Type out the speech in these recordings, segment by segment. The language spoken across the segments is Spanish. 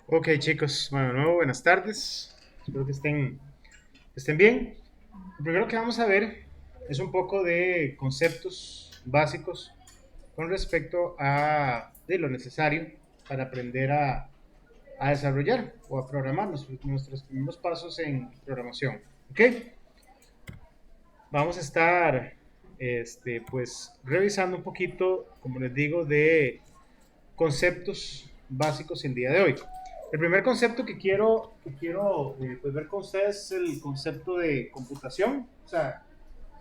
Ok, chicos, bueno, de nuevo, buenas tardes. Espero que estén bien. Lo primero que vamos a ver es un poco de conceptos básicos con respecto a de lo necesario para aprender a desarrollar o a programar nuestros primeros pasos en programación. Ok, vamos a estar pues revisando un poquito, como les digo, de conceptos básicos el día de hoy. El primer concepto que quiero pues, ver con ustedes es el concepto de computación. O sea,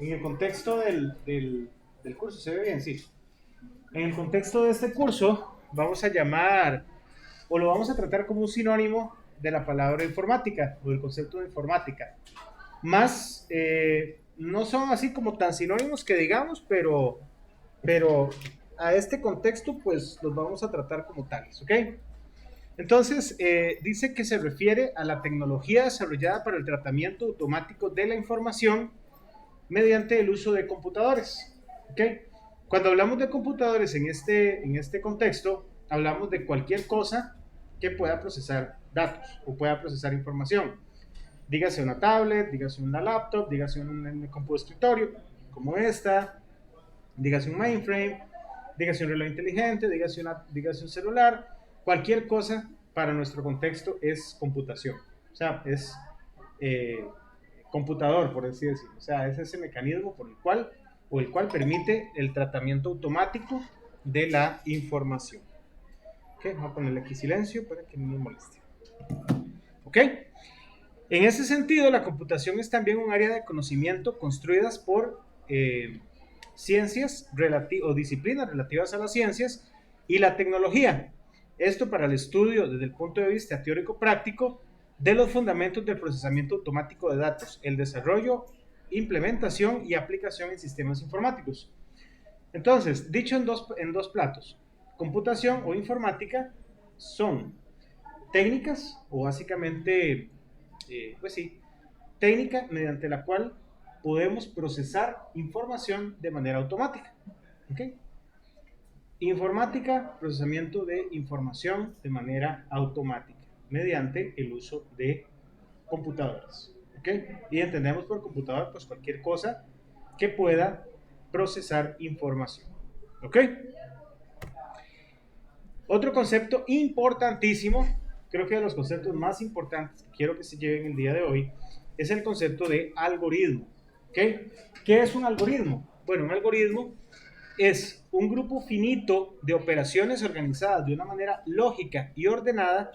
en el contexto del curso, ¿se ve bien? Sí. En el contexto de este curso, vamos a llamar o lo vamos a tratar como un sinónimo de la palabra informática o del concepto de informática. Más, no son así como tan sinónimos que digamos, pero a este contexto pues los vamos a tratar como tales, ¿ok? Entonces, dice que se refiere a la tecnología desarrollada para el tratamiento automático de la información mediante el uso de computadores, ¿ok? Cuando hablamos de computadores en este contexto, hablamos de cualquier cosa que pueda procesar datos o pueda procesar información. Dígase una tablet, dígase una laptop, dígase un compu de escritorio como esta, dígase un mainframe, dígase un reloj inteligente, dígase un celular, cualquier cosa para nuestro contexto es computación. O sea, es eh, computador, por así decirlo. O sea, es ese mecanismo por el cual permite el tratamiento automático de la información. Ok, vamos a ponerle aquí silencio para que no nos moleste. Ok, en ese sentido, la computación es también un área de conocimiento construidas por ciencias o disciplinas relativas a las ciencias y la tecnología. Esto para el estudio desde el punto de vista teórico práctico de los fundamentos del procesamiento automático de datos, el desarrollo, implementación y aplicación en sistemas informáticos. Entonces, dicho en dos platos, computación o informática son técnicas o básicamente, pues sí, técnica mediante la cual podemos procesar información de manera automática. ¿Okay? Informática, procesamiento de información de manera automática mediante el uso de computadores. ¿Okay? Y entendemos por computador pues cualquier cosa que pueda procesar información. ¿Ok? Otro concepto importantísimo, creo que de los conceptos más importantes que quiero que se lleven el día de hoy, es el concepto de algoritmo. ¿Okay? ¿Qué es un algoritmo? Bueno, un algoritmo es un grupo finito de operaciones organizadas de una manera lógica y ordenada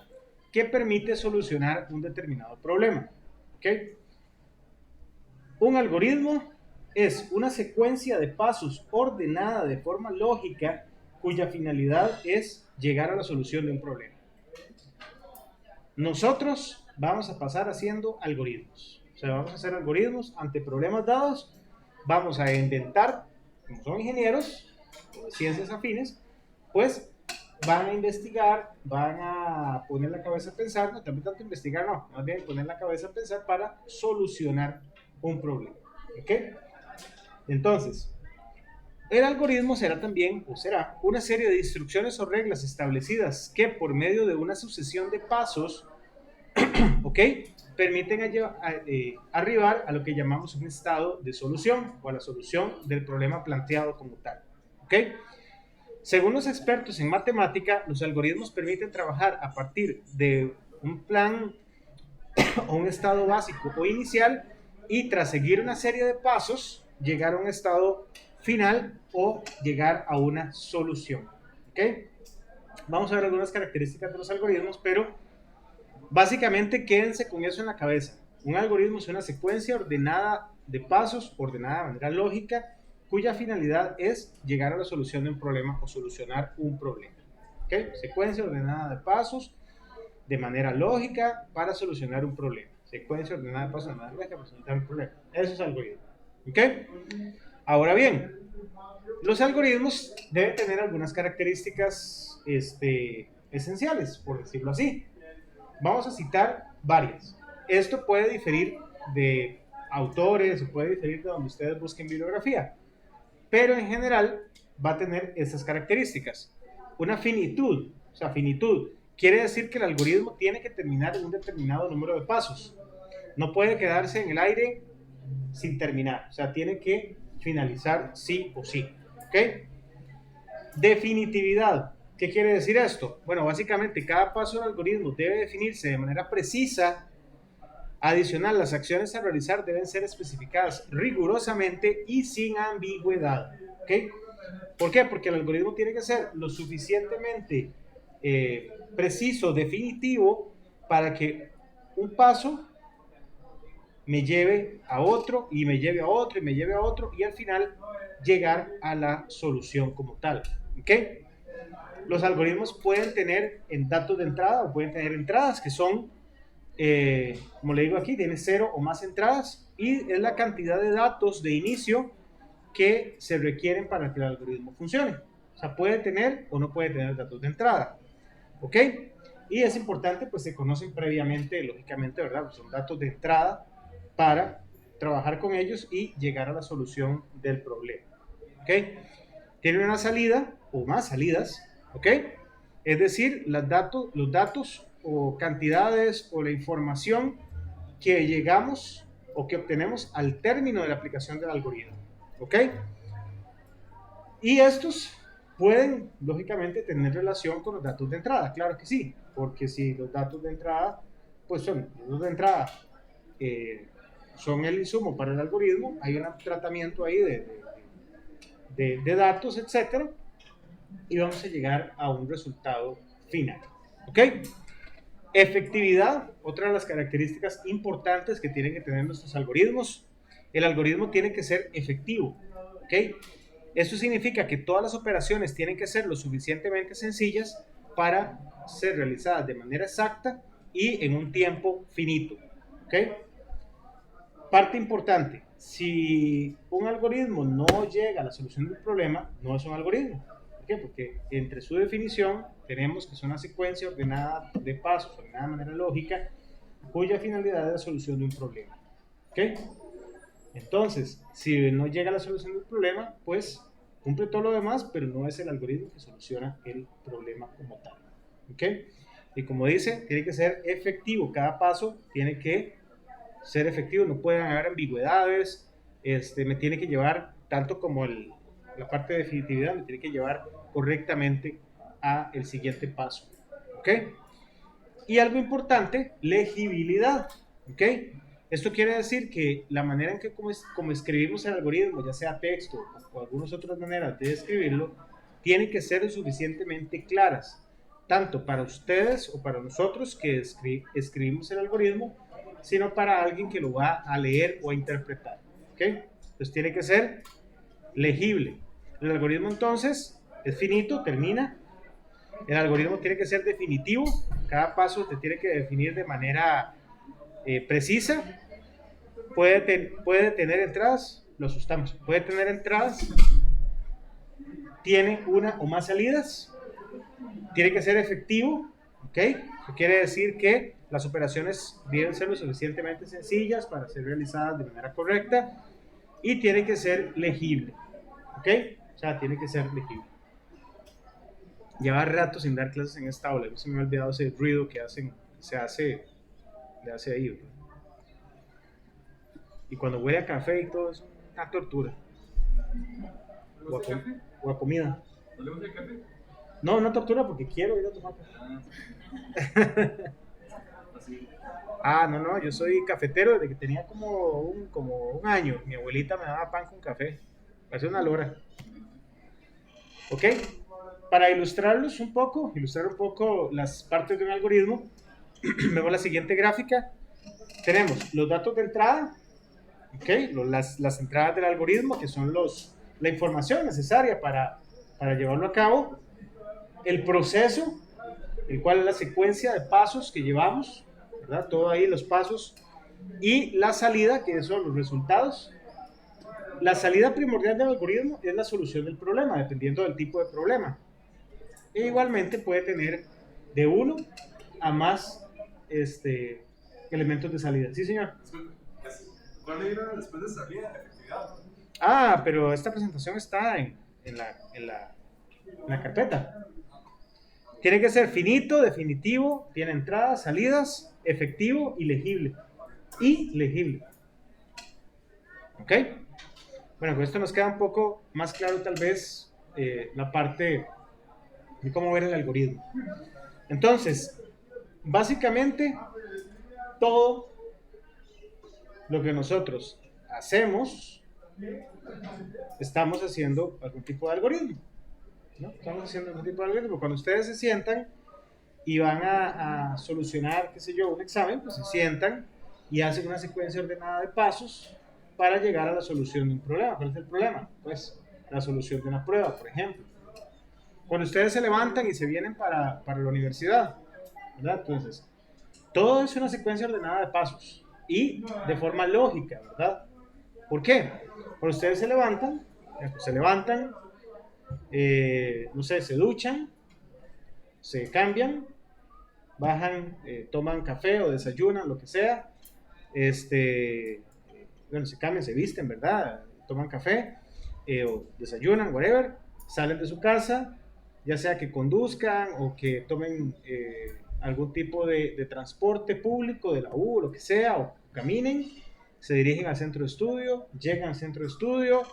que permite solucionar un determinado problema. ¿Okay? Un algoritmo es una secuencia de pasos ordenada de forma lógica cuya finalidad es llegar a la solución de un problema. Nosotros vamos a pasar haciendo algoritmos. O sea, vamos a hacer algoritmos ante problemas dados. Vamos a inventar, como son ingenieros o de ciencias afines, pues van a investigar, van a poner la cabeza a pensar, no también tanto investigar, no, más bien poner la cabeza a pensar para solucionar un problema. ¿Ok? Entonces, el algoritmo será también, o será, una serie de instrucciones o reglas establecidas que por medio de una sucesión de pasos, ¿ok? Permiten arribar a lo que llamamos un estado de solución o a la solución del problema planteado como tal, ¿ok? Según los expertos en matemática, los algoritmos permiten trabajar a partir de un plan o un estado básico o inicial y tras seguir una serie de pasos, llegar a un estado final o llegar a una solución. ¿Ok? Vamos a ver algunas características de los algoritmos, pero básicamente quédense con eso en la cabeza. Un algoritmo es una secuencia ordenada de pasos, ordenada de manera lógica, cuya finalidad es llegar a la solución de un problema o solucionar un problema. ¿Ok? Secuencia ordenada de pasos de manera lógica para solucionar un problema. Secuencia ordenada de pasos de manera lógica para solucionar un problema. Eso es algoritmo. ¿Ok? Ahora bien, los algoritmos deben tener algunas características esenciales, por decirlo así. Vamos a citar varias. Esto puede diferir de autores o puede diferir de donde ustedes busquen bibliografía, pero en general va a tener estas características. Una finitud, o sea, finitud. quiere decir que el algoritmo tiene que terminar en un determinado número de pasos. No puede quedarse en el aire sin terminar. O sea, tiene que finalizar sí o sí. ¿Ok? Definitividad. ¿Qué quiere decir esto? Bueno, básicamente cada paso del algoritmo debe definirse de manera precisa. Adicional, las acciones a realizar deben ser especificadas rigurosamente y sin ambigüedad. ¿Ok? ¿Por qué? Porque el algoritmo tiene que ser lo suficientemente preciso, definitivo, para que un paso me lleve a otro y me lleve a otro y me lleve a otro y al final llegar a la solución como tal. ¿Ok? Los algoritmos pueden tener en datos de entrada o pueden tener entradas que son, como le digo aquí, tiene 0 o más entradas y es la cantidad de datos de inicio que se requieren para que el algoritmo funcione. O sea, puede tener o no puede tener datos de entrada. ¿Ok? Y es importante, pues se conocen previamente, lógicamente, ¿verdad? Pues son datos de entrada para trabajar con ellos y llegar a la solución del problema. ¿Ok? Tiene una salida o más salidas. ¿Ok? Es decir, los datos o cantidades o la información que llegamos o que obtenemos al término de la aplicación del algoritmo. ¿Ok? Y estos pueden, lógicamente, tener relación con los datos de entrada, claro que sí, porque si los datos de entrada, pues son los datos de entrada, son el insumo para el algoritmo, hay un tratamiento ahí de datos, etcétera, y vamos a llegar a un resultado final. ¿Ok? Efectividad, otra de las características importantes que tienen que tener nuestros algoritmos. El algoritmo tiene que ser efectivo. ¿Ok? Eso significa que todas las operaciones tienen que ser lo suficientemente sencillas para ser realizadas de manera exacta y en un tiempo finito. ¿Ok? Parte importante, si un algoritmo no llega a la solución del problema, no es un algoritmo. ¿Por qué? Porque entre su definición tenemos que es una secuencia ordenada de pasos, ordenada de manera lógica, cuya finalidad es la solución de un problema. ¿Ok? Entonces, si no llega a la solución del problema, pues cumple todo lo demás, pero no es el algoritmo que soluciona el problema como tal. ¿Ok? Y como dice, tiene que ser efectivo. Cada paso tiene que ser efectivo, no pueden haber ambigüedades. Me tiene que llevar, tanto como la parte de definitividad, me tiene que llevar correctamente a el siguiente paso. ¿Ok? Y algo importante, legibilidad. ¿Ok? Esto quiere decir que la manera en que como escribimos el algoritmo, ya sea texto o algunas otras maneras de escribirlo, tienen que ser suficientemente claras, tanto para ustedes o para nosotros que escribimos el algoritmo, sino para alguien que lo va a leer o a interpretar. ¿Ok? Entonces tiene que ser legible. El algoritmo entonces es finito, termina. El algoritmo tiene que ser definitivo, cada paso se tiene que definir de manera precisa. Puede tener entradas, lo asustamos, puede tener entradas, tiene una o más salidas, tiene que ser efectivo, ¿ok? Eso quiere decir que las operaciones deben ser lo suficientemente sencillas para ser realizadas de manera correcta y tiene que ser legible, ¿ok? O sea, tiene que ser legible. Lleva rato sin dar clases en esta aula, se me ha olvidado ese ruido que se hace ahí, ¿verdad? Y cuando huele a café y todo es una tortura. ¿Le gusta el café? O a comida. ¿No le gusta el café? No, una tortura porque quiero ir a tomar café. Así. Ah, no, no, yo soy cafetero desde que tenía como un año. Mi abuelita me daba pan con café. Hace una lora. ¿Ok? Para ilustrar un poco las partes de un algoritmo, vemos la siguiente gráfica. Tenemos los datos de entrada, ¿ok? Las entradas del algoritmo, que son la información necesaria para llevarlo a cabo. El proceso, el cual es la secuencia de pasos que llevamos, ¿verdad? Todo ahí los pasos. Y la salida, que son los resultados. La salida primordial del algoritmo es la solución del problema, dependiendo del tipo de problema. E igualmente puede tener de uno a más elementos de salida. Sí, señor. ¿Cuál era después de salida? Efectividad. Ah, pero esta presentación está en la carpeta. Tiene que ser finito, definitivo, tiene entradas, salidas, efectivo y legible. Y legible. ¿Ok? Bueno, con esto nos queda un poco más claro tal vez la parte de cómo ver el algoritmo. Entonces, básicamente, todo lo que nosotros hacemos, estamos haciendo algún tipo de algoritmo, ¿no? Estamos haciendo algún tipo de algoritmo. Cuando ustedes se sientan y van a solucionar, qué sé yo, un examen, pues se sientan y hacen una secuencia ordenada de pasos para llegar a la solución de un problema. ¿Cuál es el problema? Pues la solución de una prueba, por ejemplo. Cuando ustedes se levantan y se vienen para la universidad, ¿verdad? Entonces, todo es una secuencia ordenada de pasos y de forma lógica, ¿verdad? ¿Por qué? Cuando ustedes se levantan, no sé, se duchan, se cambian, bajan, toman café o desayunan, lo que sea, bueno, se cambian, se visten, ¿verdad? Toman café o desayunan, whatever, salen de su casa, ya sea que conduzcan o que tomen algún tipo de transporte público, de la U, lo que sea, o caminen, se dirigen al centro de estudio, llegan al centro de estudio,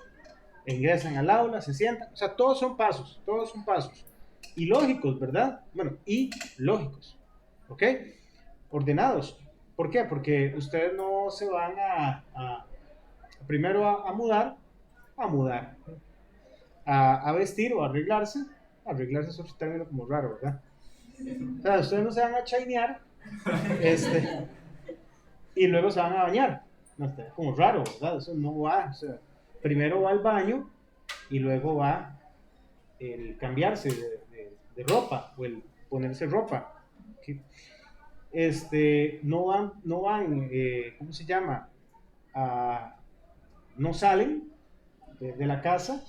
ingresan al aula, se sientan, o sea, todos son pasos, y lógicos, ¿verdad? Bueno, y lógicos, ¿ok? Ordenados. ¿Por qué? Porque ustedes no se van primero a mudar, a vestir o a arreglarse. Arreglarse es otro término como raro, ¿verdad? O sea, ustedes no se van a chainear y luego se van a bañar. No, está como raro, ¿verdad? Eso no va. O sea, primero va al baño y luego va el cambiarse de ropa o el ponerse ropa. ¿Sí? No van, ¿cómo se llama? No salen de la casa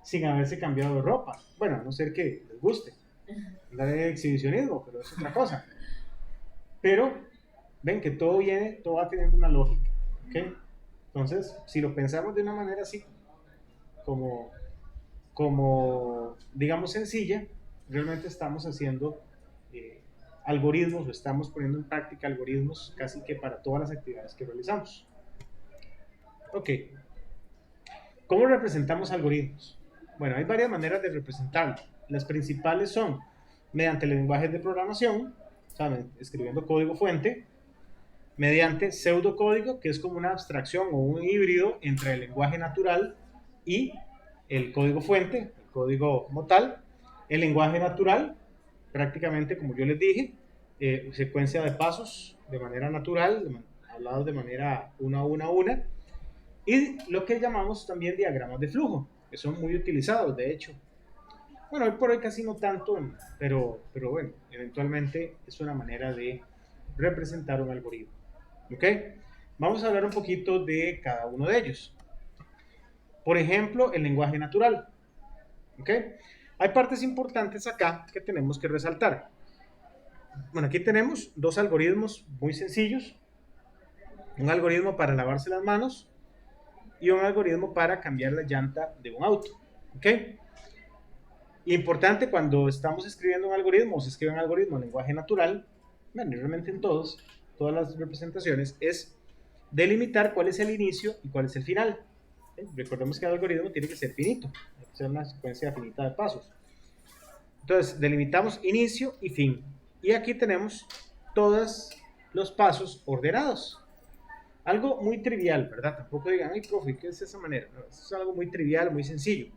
sin haberse cambiado de ropa. Bueno, a no ser que les guste andar de exhibicionismo, pero es otra cosa. Pero ven que todo va teniendo una lógica, ¿ok? Entonces, si lo pensamos de una manera así, como digamos sencilla, realmente estamos haciendo algoritmos o estamos poniendo en práctica algoritmos casi que para todas las actividades que realizamos. Ok, ¿cómo representamos algoritmos? Bueno, hay varias maneras de representarlo. Las principales son mediante lenguajes de programación, ¿saben? Escribiendo código fuente, mediante pseudocódigo, que es como una abstracción o un híbrido entre el lenguaje natural y el código fuente, el código como tal. El lenguaje natural, prácticamente como yo les dije, secuencia de pasos de manera natural, hablados de manera una a una, y lo que llamamos también diagramas de flujo, que son muy utilizados, de hecho. Bueno, hoy por hoy casi no tanto, pero bueno, eventualmente es una manera de representar un algoritmo. ¿Ok? Vamos a hablar un poquito de cada uno de ellos. Por ejemplo, el lenguaje natural. ¿Ok? Hay partes importantes acá que tenemos que resaltar. Bueno, aquí tenemos dos algoritmos muy sencillos. Un algoritmo para lavarse las manos y un algoritmo para cambiar la llanta de un auto. ¿Ok? Importante cuando estamos escribiendo un algoritmo o se escribe un algoritmo en lenguaje natural, bueno, realmente en todas las representaciones, es delimitar cuál es el inicio y cuál es el final. Recordemos que el algoritmo tiene que ser finito, tiene que ser una secuencia finita de pasos. Entonces, delimitamos inicio y fin. Y aquí tenemos todos los pasos ordenados. Algo muy trivial, ¿verdad? Tampoco digan, ay, profe, ¿qué es esa manera? No, es algo muy trivial, muy sencillo.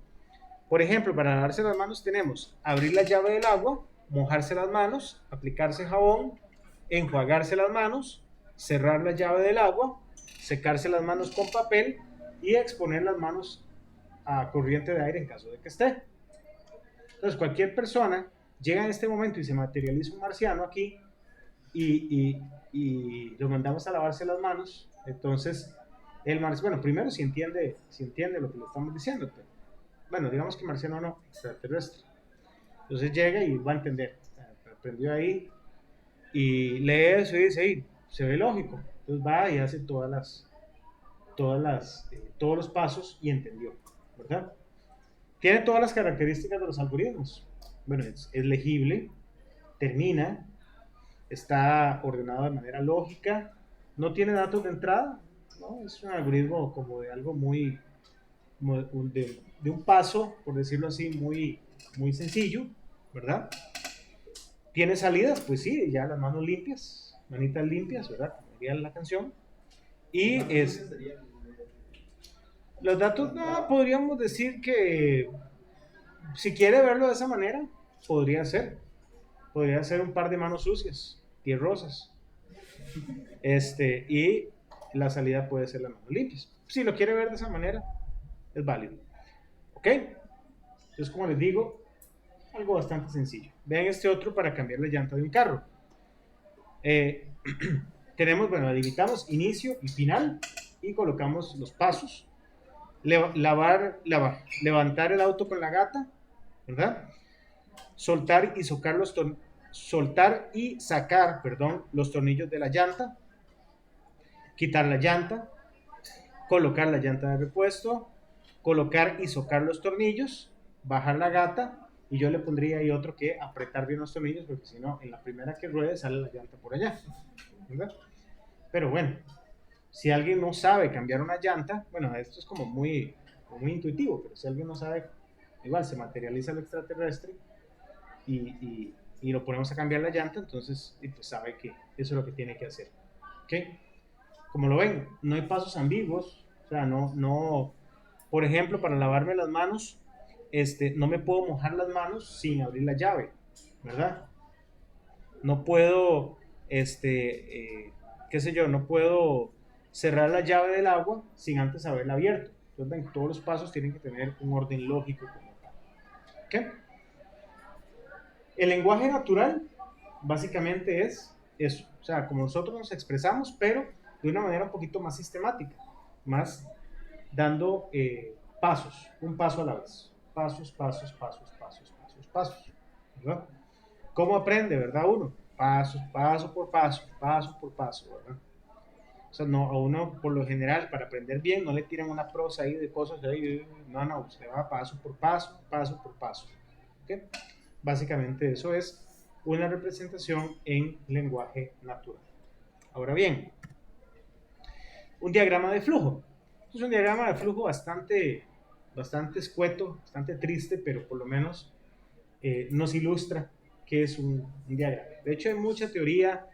Por ejemplo, para lavarse las manos tenemos abrir la llave del agua, mojarse las manos, aplicarse jabón, enjuagarse las manos, cerrar la llave del agua, secarse las manos con papel y exponer las manos a corriente de aire en caso de que esté. Entonces, cualquier persona llega en este momento y se materializa un marciano aquí y lo mandamos a lavarse las manos. Entonces, el marciano, bueno, primero si entiende lo que le estamos diciendo, pero, bueno, digamos que marciano no, extraterrestre. Entonces llega y va a entender. Aprendió ahí y lee eso y dice, hey, se ve lógico. Entonces va y hace todos los pasos y entendió, ¿verdad? Tiene todas las características de los algoritmos. Bueno, es legible, termina, está ordenado de manera lógica, no tiene datos de entrada, ¿no? Es un algoritmo como de algo muy, de un paso, por decirlo así, muy, muy sencillo, ¿verdad? ¿Tiene salidas? Pues sí, ya las manos limpias, manitas limpias, ¿verdad? Como diría la canción. Y los datos, no, podríamos decir que si quiere verlo de esa manera, podría ser. Podría ser un par de manos sucias, tierrosas. Y la salida puede ser las manos limpias. Si lo quiere ver de esa manera, es válido. ¿Ok? Entonces, como les digo, algo bastante sencillo. Vean este otro para cambiar la llanta de un carro. Tenemos, bueno, delimitamos inicio y final y colocamos los pasos. Levantar el auto con la gata, ¿verdad? Soltar y sacar, perdón, los tornillos de la llanta, quitar la llanta, colocar la llanta de repuesto, colocar y socar los tornillos, bajar la gata, y yo le pondría ahí otro que apretar bien los tornillos, porque si no, en la primera que ruede sale la llanta por allá, ¿verdad? Pero bueno, si alguien no sabe cambiar una llanta, bueno, esto es como muy intuitivo, pero si alguien no sabe, igual se materializa el extraterrestre y lo ponemos a cambiar la llanta, entonces pues sabe que eso es lo que tiene que hacer. ¿Ok? Como lo ven, no hay pasos ambiguos, o sea, no, por ejemplo, para lavarme las manos, no me puedo mojar las manos sin abrir la llave, ¿verdad? No puedo, qué sé yo, no puedo cerrar la llave del agua sin antes haberla abierto. Entonces, todos los pasos tienen que tener un orden lógico como tal. ¿Ok? El lenguaje natural básicamente es eso, o sea, como nosotros nos expresamos, pero de una manera un poquito más sistemática, más dando pasos, un paso a la vez. Pasos, pasos, pasos, pasos, pasos, pasos. ¿Verdad? ¿Cómo aprende, verdad, uno? Paso, paso por paso, ¿verdad? O sea, no, a uno, por lo general, para aprender bien, no le tiran una prosa ahí de cosas ahí, no, usted va paso por paso, paso por paso. ¿Okay? Básicamente eso es una representación en lenguaje natural. Ahora bien, un diagrama de flujo. Es un diagrama de flujo bastante escueto, bastante triste, pero por lo menos nos ilustra qué es un diagrama. De hecho, hay mucha teoría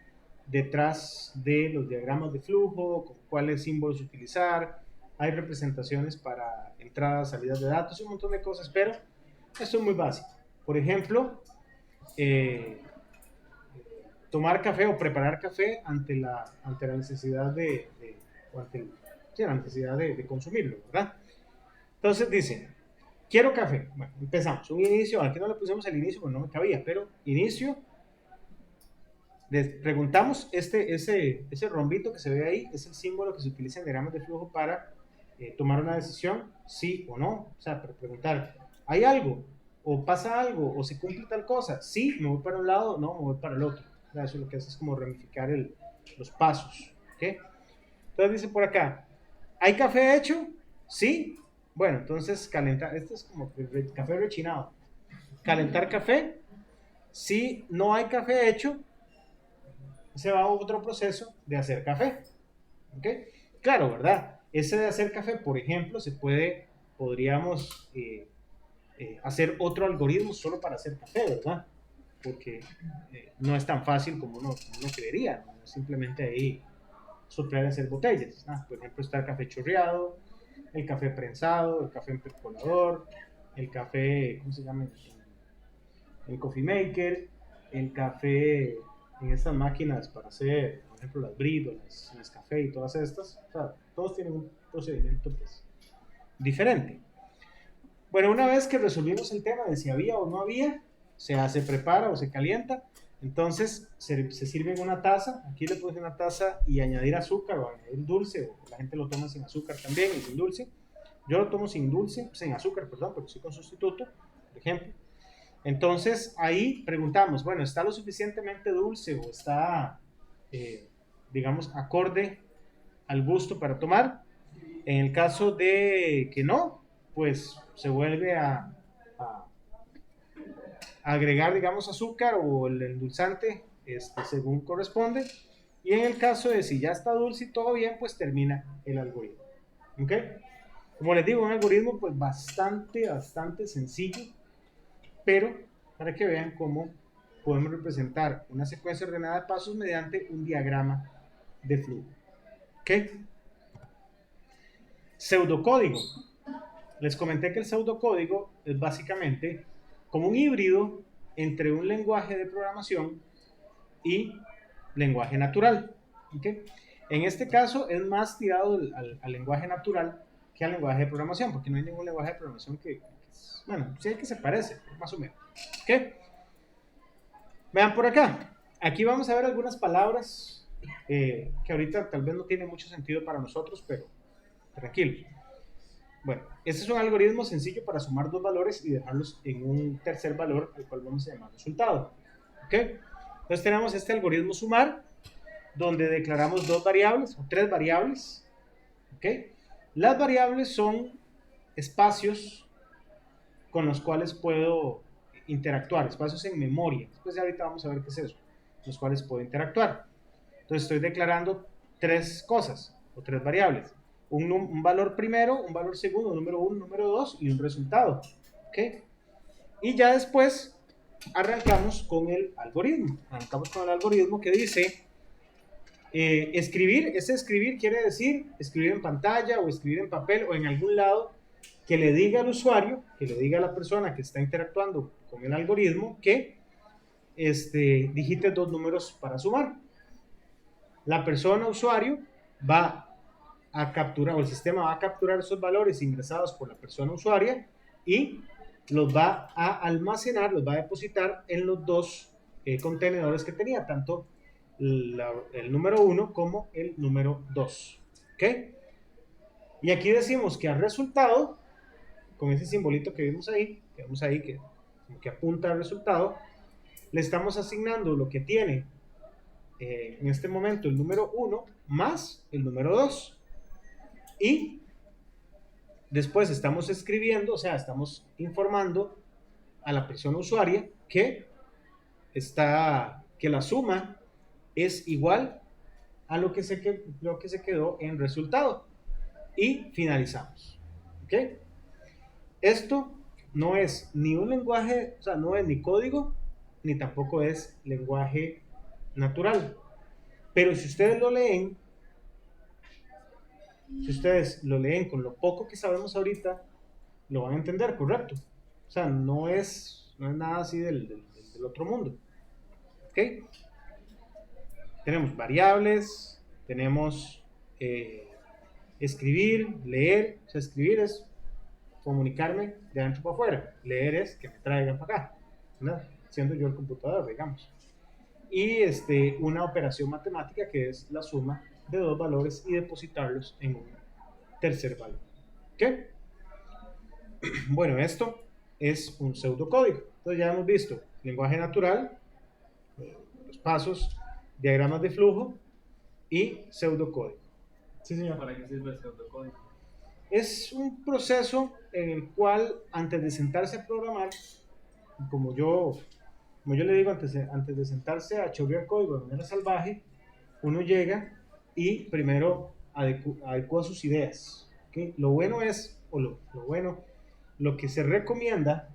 detrás de los diagramas de flujo, con cuáles símbolos utilizar. Hay representaciones para entradas, salidas de datos y un montón de cosas, pero esto es muy básico. Por ejemplo, tomar café o preparar café ante la necesidad la necesidad de consumirlo, ¿verdad? Entonces dice, quiero café. Bueno, empezamos. Un inicio, aquí no le pusimos el inicio porque no me cabía, pero inicio. Preguntamos, ese rombito que se ve ahí es el símbolo que se utiliza en diagramas de flujo para tomar una decisión, sí o no. O sea, para preguntar, ¿hay algo? ¿O pasa algo? ¿O se cumple tal cosa? Sí, me voy para un lado, no, me voy para el otro. O sea, eso lo que hace es como ramificar los pasos. ¿Okay? Entonces dice por acá, ¿hay café hecho? Sí. Bueno, entonces calentar, esto es como café rechinado. Calentar café. Si no hay café hecho, se va a otro proceso de hacer café. ¿Ok? Claro, ¿verdad? Ese de hacer café, por ejemplo, podríamos hacer otro algoritmo solo para hacer café, ¿verdad? Porque no es tan fácil como uno creería, ¿no? Simplemente ahí soplar y hacer botellas, ¿no? Por ejemplo, está el café chorreado, el café prensado, el café en percolador, el café, ¿cómo se llama? El coffee maker, el café en estas máquinas para hacer, por ejemplo, las Brito, las Nescafé y todas estas. O sea, todos tienen un procedimiento pues, diferente. Bueno, una vez que resolvimos el tema de si había o no había, se prepara o se calienta, entonces se sirve en una taza. Aquí le pones una taza y añadir azúcar o añadir dulce, o la gente lo toma sin azúcar también y sin dulce. Yo lo tomo sin dulce, sin azúcar, perdón, porque soy con sustituto, por ejemplo. Entonces ahí preguntamos, bueno, ¿está lo suficientemente dulce o está, digamos, acorde al gusto para tomar? En el caso de que no, pues se vuelve a agregar, digamos, azúcar o el endulzante según corresponde. Y en el caso de si ya está dulce y todo bien, pues termina el algoritmo. ¿Ok? Como les digo, un algoritmo pues bastante sencillo, pero para que vean cómo podemos representar una secuencia ordenada de pasos mediante un diagrama de flujo. ¿Ok? Pseudocódigo. Les comenté que el pseudocódigo es básicamente como un híbrido entre un lenguaje de programación y lenguaje natural. ¿Okay? En este caso es más tirado al lenguaje natural que al lenguaje de programación, porque no hay ningún lenguaje de programación bueno, sí hay que se parece, más o menos. ¿Okay? Vean por acá. Aquí vamos a ver algunas palabras que ahorita tal vez no tienen mucho sentido para nosotros, pero tranquilos. Bueno, este es un algoritmo sencillo para sumar dos valores y dejarlos en un tercer valor, al cual vamos a llamar resultado. ¿Ok? Entonces tenemos este algoritmo sumar, donde declaramos dos variables o tres variables. ¿Ok? Las variables son espacios con los cuales puedo interactuar, espacios en memoria. Después de ahorita vamos a ver qué es eso, los cuales puedo interactuar. Entonces estoy declarando tres cosas o tres variables. Un valor primero, un valor segundo, un número 1, un número 2 y un resultado. ¿Ok? Y ya después arrancamos con el algoritmo. Arrancamos con el algoritmo que dice escribir. Ese escribir quiere decir escribir en pantalla o escribir en papel o en algún lado que le diga al usuario, que le diga a la persona que está interactuando con el algoritmo que digite dos números para sumar. La persona usuario va a capturar, o el sistema va a capturar esos valores ingresados por la persona usuaria y los va a almacenar, los va a depositar en los dos contenedores que tenía, tanto el número 1 como el número 2. ¿Ok? Y aquí decimos que al resultado, con ese simbolito que vimos ahí, que apunta al resultado, le estamos asignando lo que tiene en este momento el número 1 más el número 2. Y después estamos escribiendo, o sea, estamos informando a la persona usuaria que la suma es igual a lo que se quedó en resultado. Y finalizamos. ¿Ok? Esto no es ni un lenguaje, o sea, no es ni código, ni tampoco es lenguaje natural. Pero si ustedes lo leen, con lo poco que sabemos ahorita, lo van a entender, correcto. O sea, no es nada así del otro mundo. ¿Ok? Tenemos variables, tenemos escribir, leer. O sea, escribir es comunicarme de adentro para afuera. Leer es que me traigan para acá, ¿verdad? Siendo yo el computador, digamos. Y una operación matemática que es la suma de dos valores y depositarlos en un tercer valor. ¿Ok? Bueno, esto es un pseudocódigo. Entonces ya hemos visto lenguaje natural, los pasos, diagramas de flujo y pseudocódigo. Sí, señor. ¿Para qué sirve el pseudocódigo? Es un proceso en el cual antes de sentarse a programar, como yo le digo, antes de sentarse a chorrear código de manera salvaje, uno llega y primero adecua sus ideas. ¿Okay? Lo bueno es, o lo que se recomienda,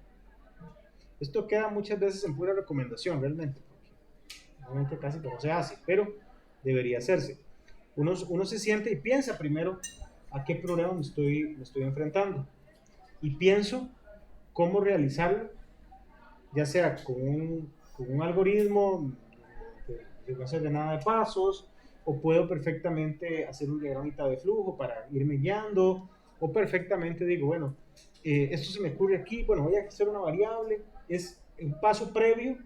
esto queda muchas veces en pura recomendación realmente, porque realmente casi no se hace, pero debería hacerse. Uno se siente y piensa primero a qué problema me estoy enfrentando y pienso cómo realizarlo, ya sea con un algoritmo de secuencia ordenada de pasos, o puedo perfectamente hacer un diagramita de flujo para irme guiando, o perfectamente digo, bueno, esto se me ocurre aquí, bueno, voy a hacer una variable. Es un paso previo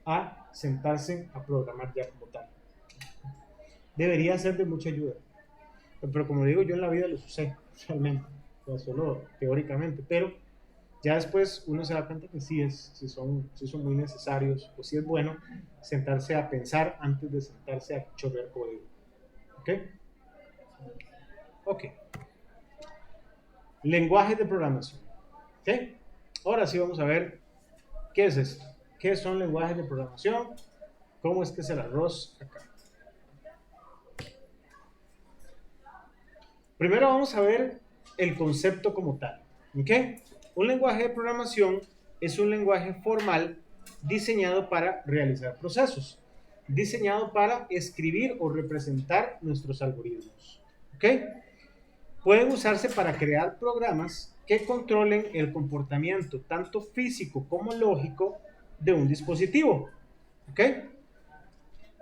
a sentarse a programar ya como tal. Debería ser de mucha ayuda, pero como digo, yo en la vida los usé realmente, o sea, solo teóricamente, pero ya después uno se da cuenta que sí son muy necesarios, o sí es bueno sentarse a pensar antes de sentarse a chorrear código. ¿Ok? Ok. Lenguajes de programación. ¿Ok? Ahora sí vamos a ver qué es esto. ¿Qué son lenguajes de programación? ¿Cómo es que es el arroz acá? Primero vamos a ver el concepto como tal. ¿Ok? Un lenguaje de programación es un lenguaje formal diseñado para realizar procesos, diseñado para escribir o representar nuestros algoritmos. ¿Ok? Pueden usarse para crear programas que controlen el comportamiento tanto físico como lógico de un dispositivo. ¿Ok?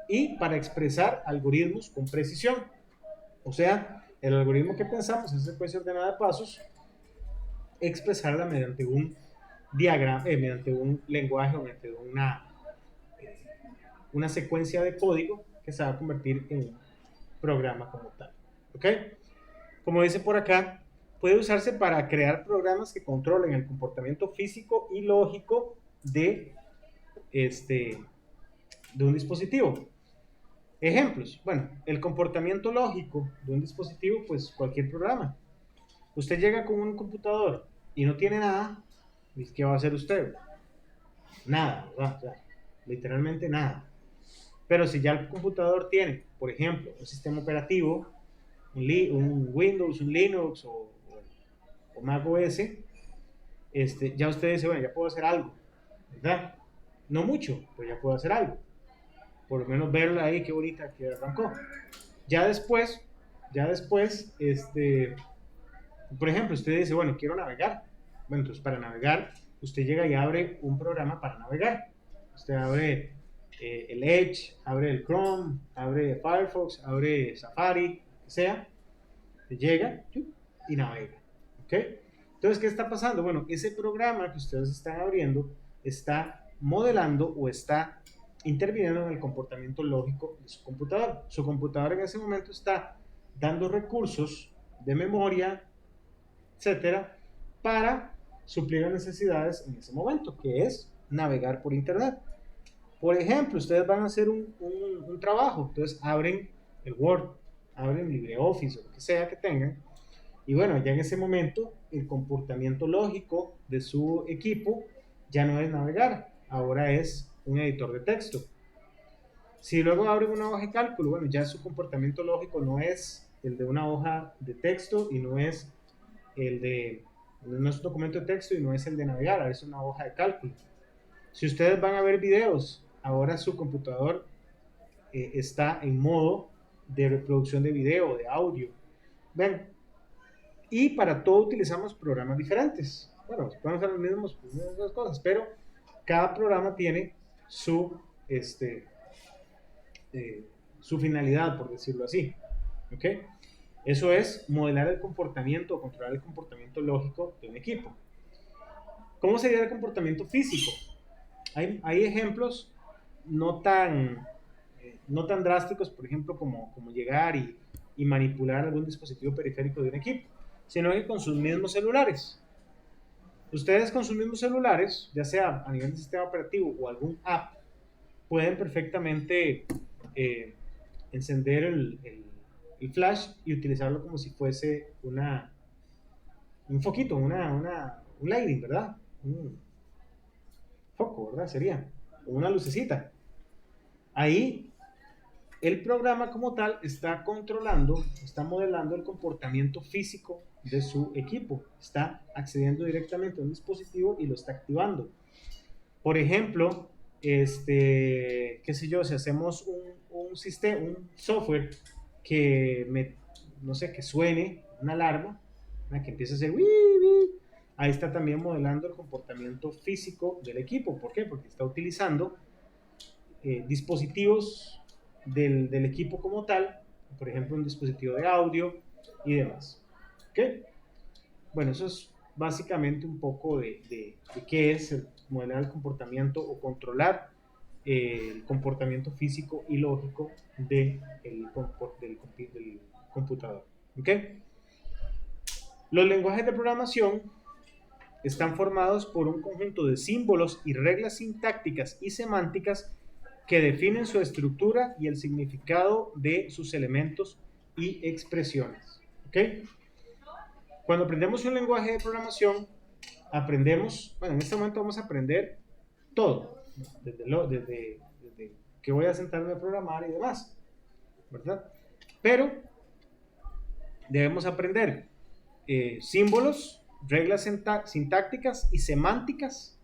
Y para expresar algoritmos con precisión. O sea, el algoritmo que pensamos es secuencia ordenada de pasos, expresarla mediante un diagrama, mediante un lenguaje o mediante una secuencia de código que se va a convertir en un programa como tal. ¿Ok? Como dice por acá, puede usarse para crear programas que controlen el comportamiento físico y lógico de un dispositivo. Ejemplos. Bueno, el comportamiento lógico de un dispositivo, pues cualquier programa. Usted llega con un computador y no tiene nada, ¿qué va a hacer usted? Nada, ¿verdad? O sea, literalmente nada. Pero si ya el computador tiene, por ejemplo, un sistema operativo, un Windows, un Linux o Mac OS, ya usted dice, bueno, ya puedo hacer algo, ¿verdad? No mucho, pero ya puedo hacer algo. Por lo menos verla ahí, qué bonita que arrancó. Ya después, por ejemplo, usted dice, bueno, quiero navegar. Bueno, entonces para navegar, usted llega y abre un programa para navegar. Usted abre el Edge, abre el Chrome, abre Firefox, abre Safari, lo que sea. Llega y navega. ¿Ok? Entonces, ¿qué está pasando? Bueno, ese programa que ustedes están abriendo está modelando o está interviniendo en el comportamiento lógico de su computador. Su computador en ese momento está dando recursos de memoria, etcétera, para suplir las necesidades en ese momento, que es navegar por internet. Por ejemplo, ustedes van a hacer un trabajo, entonces abren el Word, abren LibreOffice o lo que sea que tengan, y bueno, ya en ese momento el comportamiento lógico de su equipo ya no es navegar, ahora es un editor de texto. Si luego abren una hoja de cálculo, bueno, ya su comportamiento lógico no es el de una hoja de texto y no es no es un documento de texto y no es el de navegar, ahora es una hoja de cálculo. Si ustedes van a ver videos, ahora su computador está en modo de reproducción de video, de audio. Ven, y para todo utilizamos programas diferentes. Bueno, pueden usar las mismas cosas, pero cada programa tiene su finalidad, por decirlo así. ¿Ok? Eso es modelar el comportamiento o controlar el comportamiento lógico de un equipo. ¿Cómo sería el comportamiento físico? Hay ejemplos no tan drásticos, por ejemplo, como llegar y manipular algún dispositivo periférico de un equipo, sino que con sus mismos celulares. Ustedes con sus mismos celulares, ya sea a nivel de sistema operativo o algún app, pueden perfectamente encender el flash y utilizarlo como si fuese un foquito, un lighting, ¿verdad? Un foco, ¿verdad? Sería una lucecita. Ahí el programa como tal está controlando, está modelando el comportamiento físico de su equipo, está accediendo directamente a un dispositivo y lo está activando. Por ejemplo, qué sé yo, si hacemos un software que no sé, que suene una alarma, que empiece a hacer ahí está también modelando el comportamiento físico del equipo. ¿Por qué? Porque está utilizando dispositivos del equipo como tal, por ejemplo un dispositivo de audio y demás. ¿Ok? Bueno, eso es básicamente un poco de qué es modelar el comportamiento o controlar el comportamiento físico y lógico del computador. ¿Ok? Los lenguajes de programación están formados por un conjunto de símbolos y reglas sintácticas y semánticas que definen su estructura y el significado de sus elementos y expresiones. ¿Ok? Cuando aprendemos un lenguaje de programación, aprendemos, bueno, en este momento vamos a aprender todo. desde que voy a sentarme a programar y demás, ¿verdad? Pero debemos aprender símbolos, reglas sintácticas y semánticas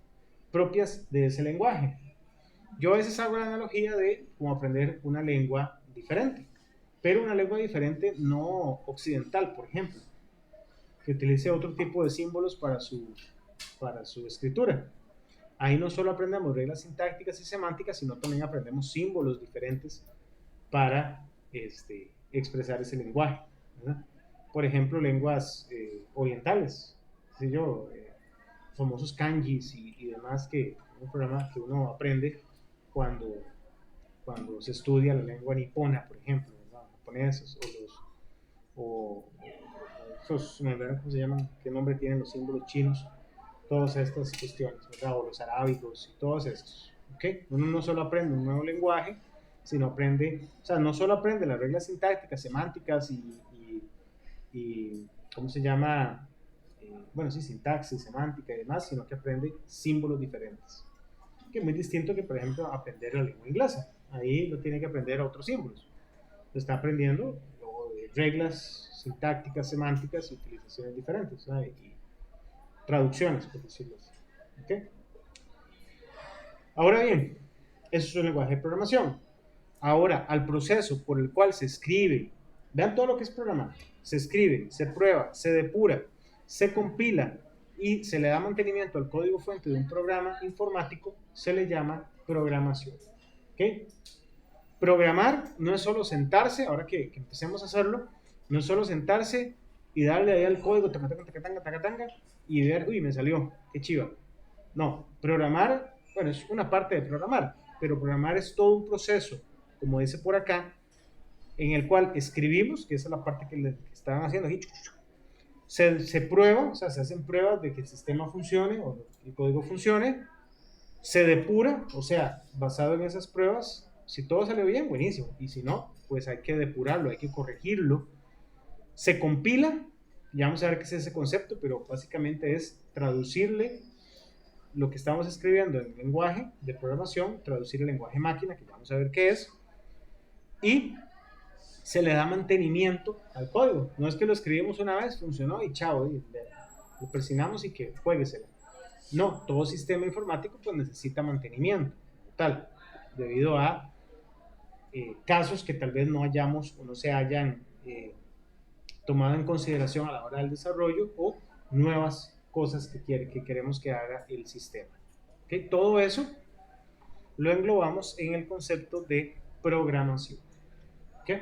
propias de ese lenguaje. Yo a veces hago la analogía de como aprender una lengua diferente, pero una lengua diferente no occidental, por ejemplo, que utilice otro tipo de símbolos para su escritura. Ahí no solo aprendemos reglas sintácticas y semánticas, sino también aprendemos símbolos diferentes para expresar ese lenguaje, ¿verdad? Por ejemplo, lenguas orientales, ¿sí yo? Famosos kanjis y demás, que es un programa que uno aprende cuando se estudia la lengua nipona, por ejemplo, ¿verdad? Japoneses, o esos, no me cómo se llaman, qué nombre tienen los símbolos chinos, todas estas cuestiones, ¿verdad? O los arábigos y todos estos, ¿ok? Uno no solo aprende un nuevo lenguaje, sino aprende, o sea, no solo aprende las reglas sintácticas, semánticas y ¿cómo se llama? Bueno, sí, sintaxis, semántica y demás, sino que aprende símbolos diferentes, que es muy distinto que, por ejemplo, aprender la lengua inglesa. Ahí no tiene que aprender otros símbolos, está aprendiendo reglas sintácticas, semánticas y utilizaciones diferentes, ¿sabes? Y traducciones, por decirlo así. ¿Okay? Ahora bien, eso es un lenguaje de programación. Ahora, al proceso por el cual se escribe, vean todo lo que es programar, se escribe, se prueba, se depura, se compila y se le da mantenimiento al código fuente de un programa informático, se le llama programación. ¿Okay? Programar no es solo sentarse, ahora que empecemos a hacerlo, no es solo sentarse y darle ahí al código, tacatanga, y ver, uy, me salió, qué chiva. No, programar, bueno, es una parte de programar, pero programar es todo un proceso, como dice por acá, en el cual escribimos, que esa es la parte que estaban haciendo aquí, se prueba, o sea, se hacen pruebas de que el sistema funcione o el código funcione, se depura, o sea, basado en esas pruebas, si todo sale bien, buenísimo, y si no, pues hay que depurarlo, hay que corregirlo, se compila, ya vamos a ver qué es ese concepto, pero básicamente es traducirle lo que estamos escribiendo en el lenguaje de programación, traducir el lenguaje máquina, que ya vamos a ver qué es, y se le da mantenimiento al código. No es que lo escribimos una vez, funcionó y chao, y lo presionamos y que jueguesela. No, todo sistema informático pues necesita mantenimiento, tal, debido a casos que tal vez no hayamos o no se hayan tomado en consideración a la hora del desarrollo o nuevas cosas que queremos que haga el sistema. ¿Okay? Todo eso lo englobamos en el concepto de programación. ¿Okay?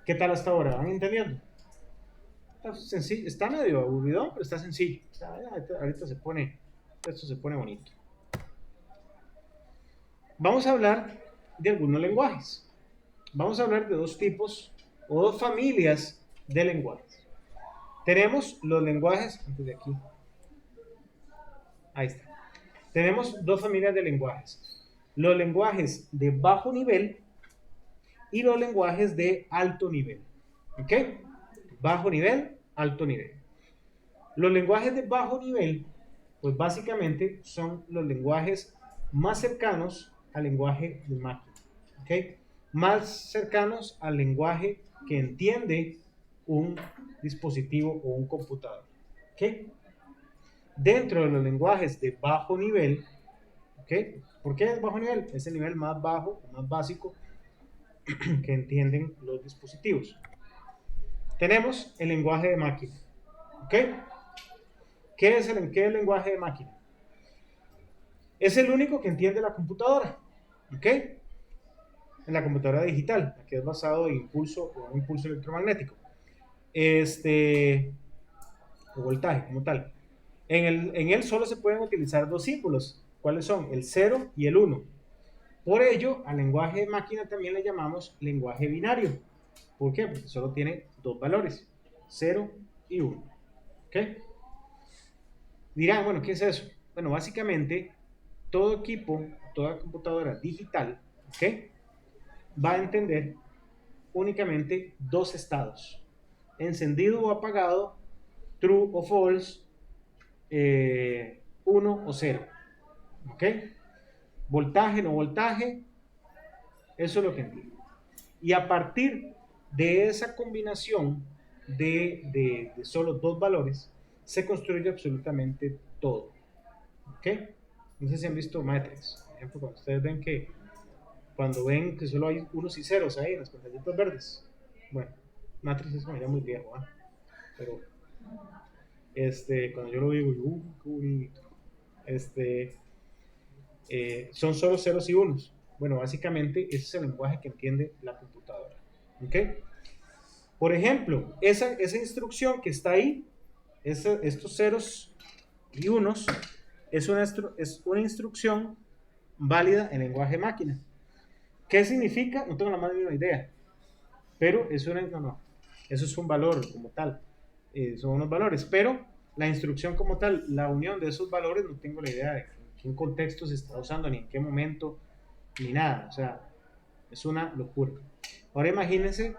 ¿Qué tal hasta ahora? ¿Van entendiendo? Está sencillo, está medio aburrido, pero está sencillo. Ahorita esto se pone bonito. Vamos a hablar de algunos lenguajes. Vamos a hablar de dos tipos o dos familias de lenguajes. Tenemos los lenguajes, antes de aquí, ahí está. Tenemos dos familias de lenguajes. Los lenguajes de bajo nivel y los lenguajes de alto nivel. ¿Ok? Bajo nivel, alto nivel. Los lenguajes de bajo nivel, pues básicamente son los lenguajes más cercanos al lenguaje de máquina. ¿Ok? Más cercanos al lenguaje que entiende un dispositivo o un computador. ¿Ok? Dentro de los lenguajes de bajo nivel, ¿ok? ¿Por qué es bajo nivel? Es el nivel más bajo, más básico que entienden los dispositivos. Tenemos el lenguaje de máquina. ¿Ok? ¿Qué es el lenguaje de máquina? Es el único que entiende la computadora. ¿Ok? En la computadora digital, que es basado en impulso o un impulso electromagnético. O voltaje como tal. En él solo se pueden utilizar dos símbolos. ¿Cuáles son? El 0 y el 1. Por ello, al lenguaje de máquina también le llamamos lenguaje binario. ¿Por qué? Porque solo tiene dos valores, 0 y 1. ¿Ok? Dirán, bueno, ¿qué es eso? Bueno, básicamente, todo equipo, toda computadora digital, ¿ok? Va a entender únicamente dos estados, encendido o apagado, true o false, 1 o 0. ¿Ok? Voltaje, no voltaje, eso es lo que entiendo. Y a partir de esa combinación de solo dos valores, se construye absolutamente todo. ¿Ok? No sé si han visto Matrix. Por ejemplo, cuando ustedes ven que cuando ven que solo hay unos y ceros ahí en las pantallitas verdes. Bueno, Matrix es como ya muy viejo, ¿eh? Pero cuando yo lo digo, qué bonito. Son solo ceros y unos. Bueno, básicamente ese es el lenguaje que entiende la computadora. ¿Ok? Por ejemplo, esa instrucción que está ahí, estos ceros y unos, es una instrucción válida en lenguaje máquina. ¿Qué significa? No tengo la más mínima idea, pero eso es un valor como tal, son unos valores, pero la instrucción como tal, la unión de esos valores, no tengo la idea de en qué contexto se está usando, ni en qué momento, ni nada, o sea, es una locura. Ahora imagínense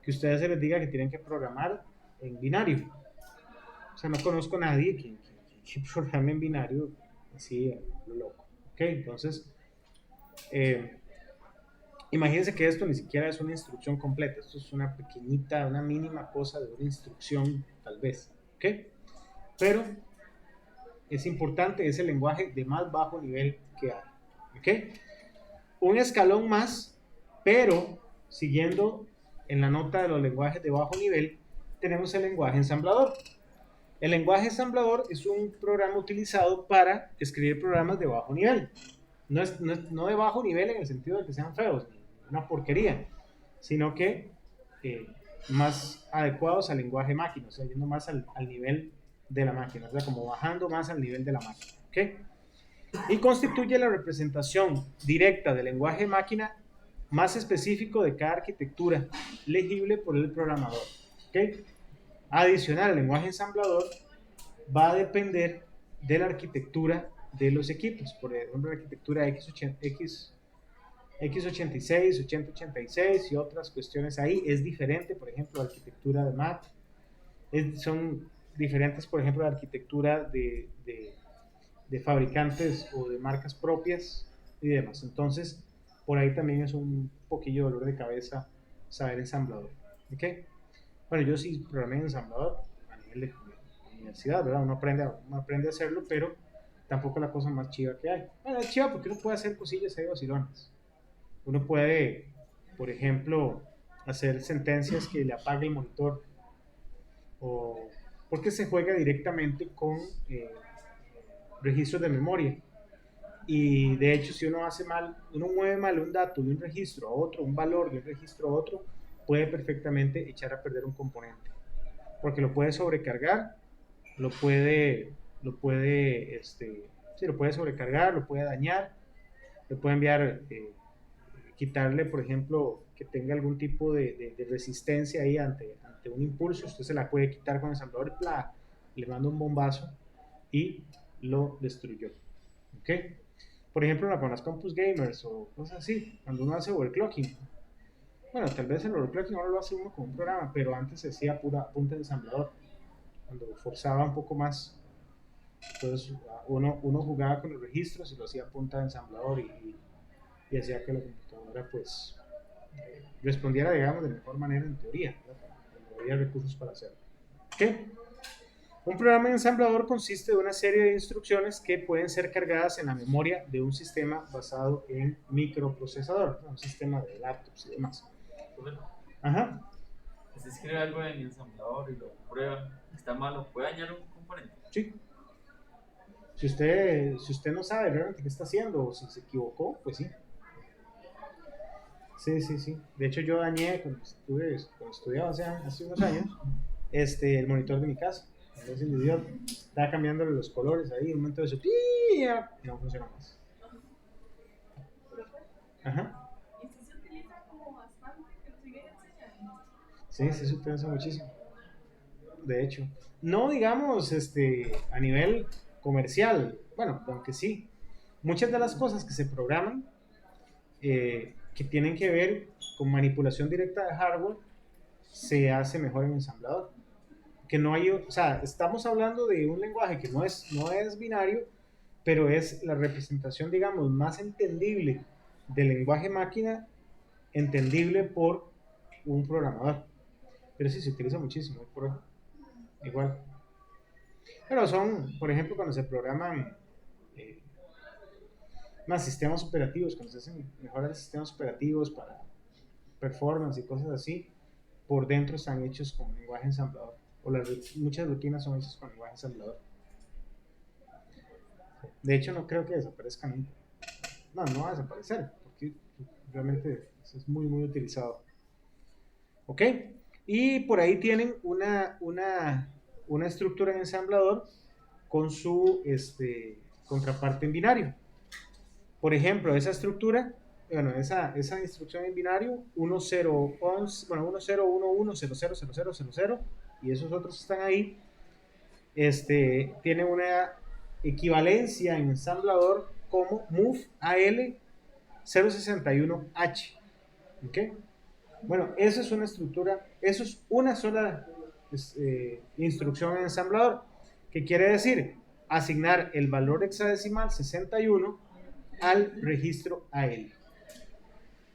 que a ustedes se les diga que tienen que programar en binario, o sea, no conozco a nadie que programe en binario, así, lo loco, ¿ok? Entonces, imagínense que esto ni siquiera es una instrucción completa, esto es una pequeñita, una mínima cosa de una instrucción, tal vez, ¿ok? Pero es importante, es el lenguaje de más bajo nivel que hay, ¿ok? Un escalón más, pero siguiendo en la nota de los lenguajes de bajo nivel, tenemos el lenguaje ensamblador. El lenguaje ensamblador es un programa utilizado para escribir programas de bajo nivel. No de bajo nivel en el sentido de que sean feos, una porquería, sino que más adecuados al lenguaje máquina, o sea, yendo más al nivel de la máquina, o sea, como bajando más al nivel de la máquina, ¿ok? Y constituye la representación directa del lenguaje máquina más específico de cada arquitectura, legible por el programador, ¿ok? Adicional, el lenguaje ensamblador va a depender de la arquitectura de los equipos, por ejemplo, la arquitectura X86, 8086 y otras cuestiones ahí es diferente, por ejemplo, la arquitectura de Mac, son diferentes, por ejemplo, la arquitectura de fabricantes o de marcas propias y demás. Entonces, por ahí también es un poquillo de dolor de cabeza saber ensamblador. ¿Ok? Bueno, yo sí programé en ensamblador a nivel de universidad, ¿verdad? Uno aprende a hacerlo, pero tampoco es la cosa más chiva que hay. Bueno, es chiva porque uno puede hacer cosillas ahí vacilonas. Uno puede, por ejemplo, hacer sentencias que le apague el monitor, o porque se juega directamente con registros de memoria. Y de hecho, si uno hace mal, uno mueve mal un dato de un registro a otro, un valor de un registro a otro, puede perfectamente echar a perder un componente. Porque lo puede sobrecargar, lo puede sobrecargar, lo puede dañar, le puede enviar, quitarle, por ejemplo, que tenga algún tipo de resistencia ahí ante un impulso, usted se la puede quitar con el ensamblador, le manda un bombazo y lo destruyó. ¿Ok? Por ejemplo, con las Campus Gamers o cosas así, cuando uno hace overclocking. Bueno, tal vez el overclocking ahora lo hace uno con un programa, pero antes se hacía pura punta de ensamblador. Cuando forzaba un poco más, entonces uno jugaba con los registros y lo hacía a punta de ensamblador y hacía que la computadora pues respondiera, digamos, de mejor manera en teoría, cuando había recursos para hacerlo. ¿Qué? Un programa de ensamblador consiste de una serie de instrucciones que pueden ser cargadas en la memoria de un sistema basado en microprocesador, un sistema de laptops y demás. Ajá. Se escribe algo en ensamblador y lo prueba, está malo, ¿puede dañar un componente? Sí. Si usted no sabe realmente qué está haciendo o si se equivocó, pues sí. Sí. De hecho, yo dañé cuando estudiaba hace unos años el monitor de mi casa. Es el idiota. Estaba cambiándole los colores ahí, un momento de eso, y no funciona más. Ajá. ¿Y si se utiliza como bastante que lo siguen enseñando? Sí, se utiliza muchísimo. De hecho, no digamos a nivel comercial, bueno, aunque sí. Muchas de las cosas que se programan que tienen que ver con manipulación directa de hardware se hace mejor en ensamblador. Que no hay, o sea, estamos hablando de un lenguaje que no es binario, pero es la representación, digamos, más entendible del lenguaje máquina, entendible por un programador. Pero sí se utiliza muchísimo, igual. Pero son, por ejemplo, cuando se programan más sistemas operativos, cuando se hacen mejoras sistemas operativos para performance y cosas así, por dentro están hechos con lenguaje ensamblador. O muchas rutinas son hechas con lenguaje ensamblador. De hecho, no creo que desaparezcan nunca. No va a desaparecer, porque realmente es muy, muy utilizado. ¿Ok? Y por ahí tienen una estructura en ensamblador con su contraparte en binario. Por ejemplo, esa estructura, bueno, esa instrucción en binario, 1011, bueno, 1011000000, y esos otros están ahí, tiene una equivalencia en ensamblador como move AL 061H. ¿Ok? Bueno, eso es una estructura, eso es una sola instrucción en ensamblador, que quiere decir asignar el valor hexadecimal 61 al registro AL.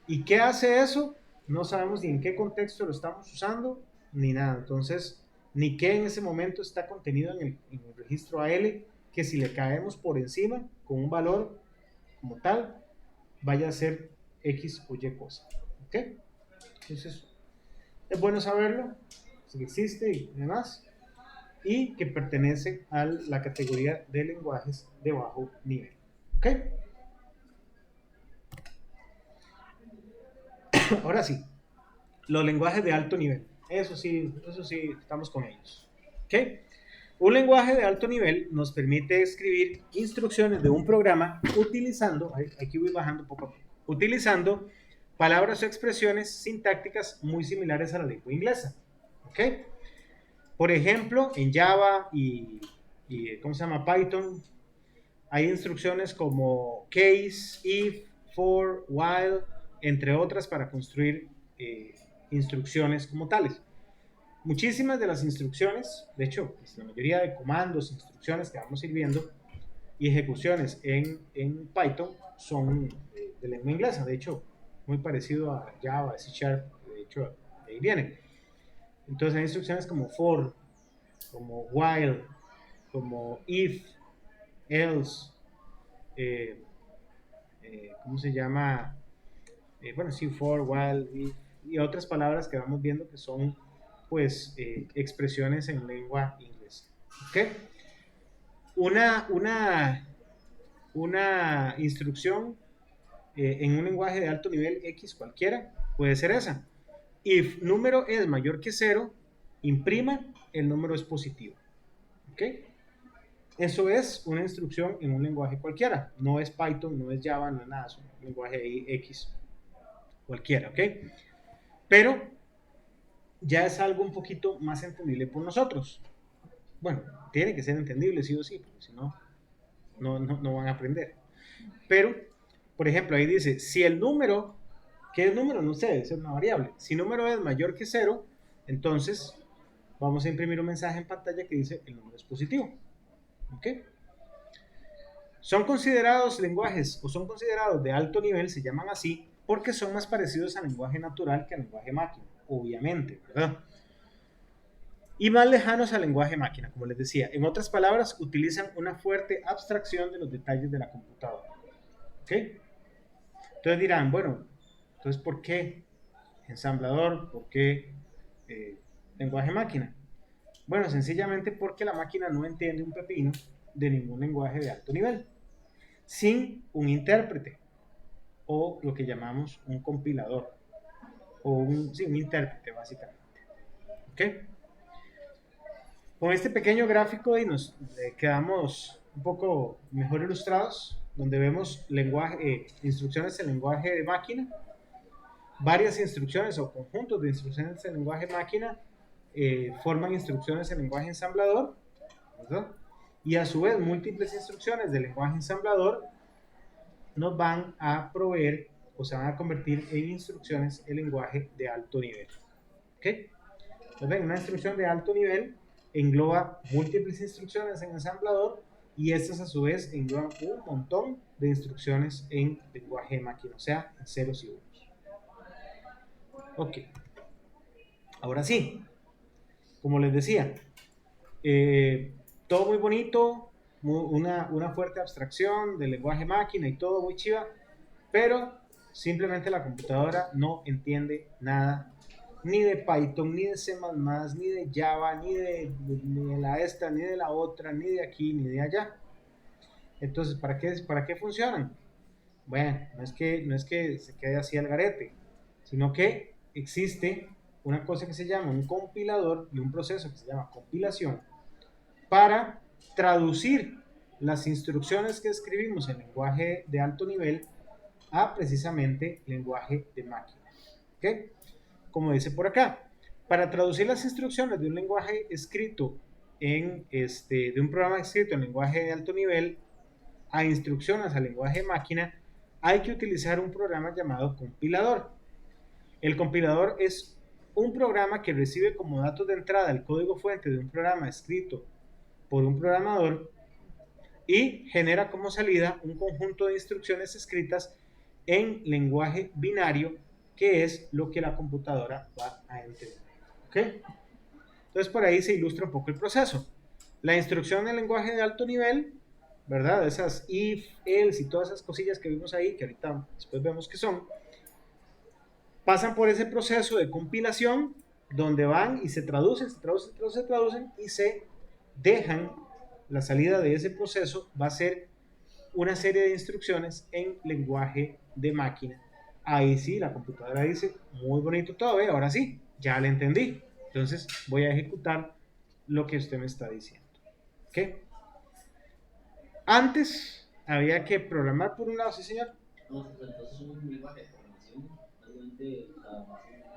¿Y qué hace eso? No sabemos ni en qué contexto lo estamos usando, ni nada. Entonces, ni qué en ese momento está contenido en el registro AL, que si le caemos por encima con un valor como tal, vaya a ser X o Y cosa. ¿Ok? Entonces, es bueno saberlo, que existe y demás, y que pertenece a la categoría de lenguajes de bajo nivel. ¿Ok? Ahora sí, los lenguajes de alto nivel. Eso sí, estamos con ellos. ¿Ok? Un lenguaje de alto nivel nos permite escribir instrucciones de un programa utilizando, aquí voy bajando poco a poco, utilizando palabras o expresiones sintácticas muy similares a la lengua inglesa. ¿Ok? Por ejemplo, en Java y ¿cómo se llama? Python, hay instrucciones como case, if, for, while, entre otras para construir instrucciones como tales. Muchísimas de las instrucciones, de hecho, pues, la mayoría de comandos, instrucciones que vamos a ir viendo y ejecuciones en Python son de lengua inglesa. De hecho, muy parecido a Java, C#, de hecho, de ahí viene. Entonces hay instrucciones como for, como while, como if, else, ¿cómo se llama? Bueno, sí, for, while, if, y otras palabras que vamos viendo que son, pues, expresiones en lengua inglesa. ¿Ok? Una instrucción en un lenguaje de alto nivel X cualquiera puede ser esa. If número es mayor que 0, imprima, el número es positivo. ¿Ok? Eso es una instrucción en un lenguaje cualquiera. No es Python, no es Java, no es nada. Es un lenguaje X cualquiera. ¿Ok? Pero ya es algo un poquito más entendible por nosotros. Bueno, tiene que ser entendible sí o sí, porque si no, no van a aprender. Pero, por ejemplo, ahí dice, si el número, ¿qué es número? No sé, es una variable. Si el número es mayor que 0, entonces vamos a imprimir un mensaje en pantalla que dice el número es positivo. ¿Ok? Son considerados lenguajes o son considerados de alto nivel, se llaman así, porque son más parecidos al lenguaje natural que al lenguaje máquina, obviamente, ¿verdad? Y más lejanos al lenguaje máquina, como les decía. En otras palabras, utilizan una fuerte abstracción de los detalles de la computadora. ¿Ok? Entonces dirán, bueno, entonces ¿por qué ensamblador? ¿Por qué lenguaje máquina? Bueno, sencillamente porque la máquina no entiende un pepino de ningún lenguaje de alto nivel, sin un intérprete, o lo que llamamos un compilador, o un intérprete básicamente. ¿Ok? Con este pequeño gráfico y nos quedamos un poco mejor ilustrados, donde vemos instrucciones en lenguaje de máquina, varias instrucciones o conjuntos de instrucciones en lenguaje máquina forman instrucciones en lenguaje ensamblador, ¿verdad? Y a su vez múltiples instrucciones de lenguaje ensamblador nos van a proveer o se van a convertir en instrucciones en lenguaje de alto nivel. ¿Ok? Entonces, una instrucción de alto nivel engloba múltiples instrucciones en ensamblador y estas a su vez engloban un montón de instrucciones en lenguaje de máquina, o sea, en ceros y unos. Ok, ahora sí, como les decía, todo muy bonito, una fuerte abstracción del lenguaje máquina y todo muy chiva, pero simplemente la computadora no entiende nada, ni de Python, ni de C++, ni de Java, ni de la esta, ni de la otra, ni de aquí, ni de allá. Entonces, ¿para qué funcionan? Bueno, no es que se quede así al garete, sino que existe una cosa que se llama un compilador y un proceso que se llama compilación para traducir las instrucciones que escribimos en lenguaje de alto nivel a precisamente lenguaje de máquina. ¿Ok? Como dice por acá, para traducir las instrucciones de un lenguaje escrito de un programa escrito en lenguaje de alto nivel a instrucciones al lenguaje de máquina, hay que utilizar un programa llamado compilador. El compilador es un programa que recibe como datos de entrada el código fuente de un programa escrito por un programador y genera como salida un conjunto de instrucciones escritas en lenguaje binario, que es lo que la computadora va a entender. ¿Okay? Entonces por ahí se ilustra un poco el proceso. La instrucción en lenguaje de alto nivel, ¿verdad? Esas if, else y todas esas cosillas que vimos ahí, que ahorita después vemos que son, pasan por ese proceso de compilación donde van y se traducen y se dejan. La salida de ese proceso va a ser una serie de instrucciones en lenguaje de máquina. Ahí sí, la computadora dice, muy bonito todo, ahora sí, ya le entendí. Entonces voy a ejecutar lo que usted me está diciendo. ¿Ok? Antes había que programar por un lado, sí señor. No, entonces un lenguaje de programación, básicamente,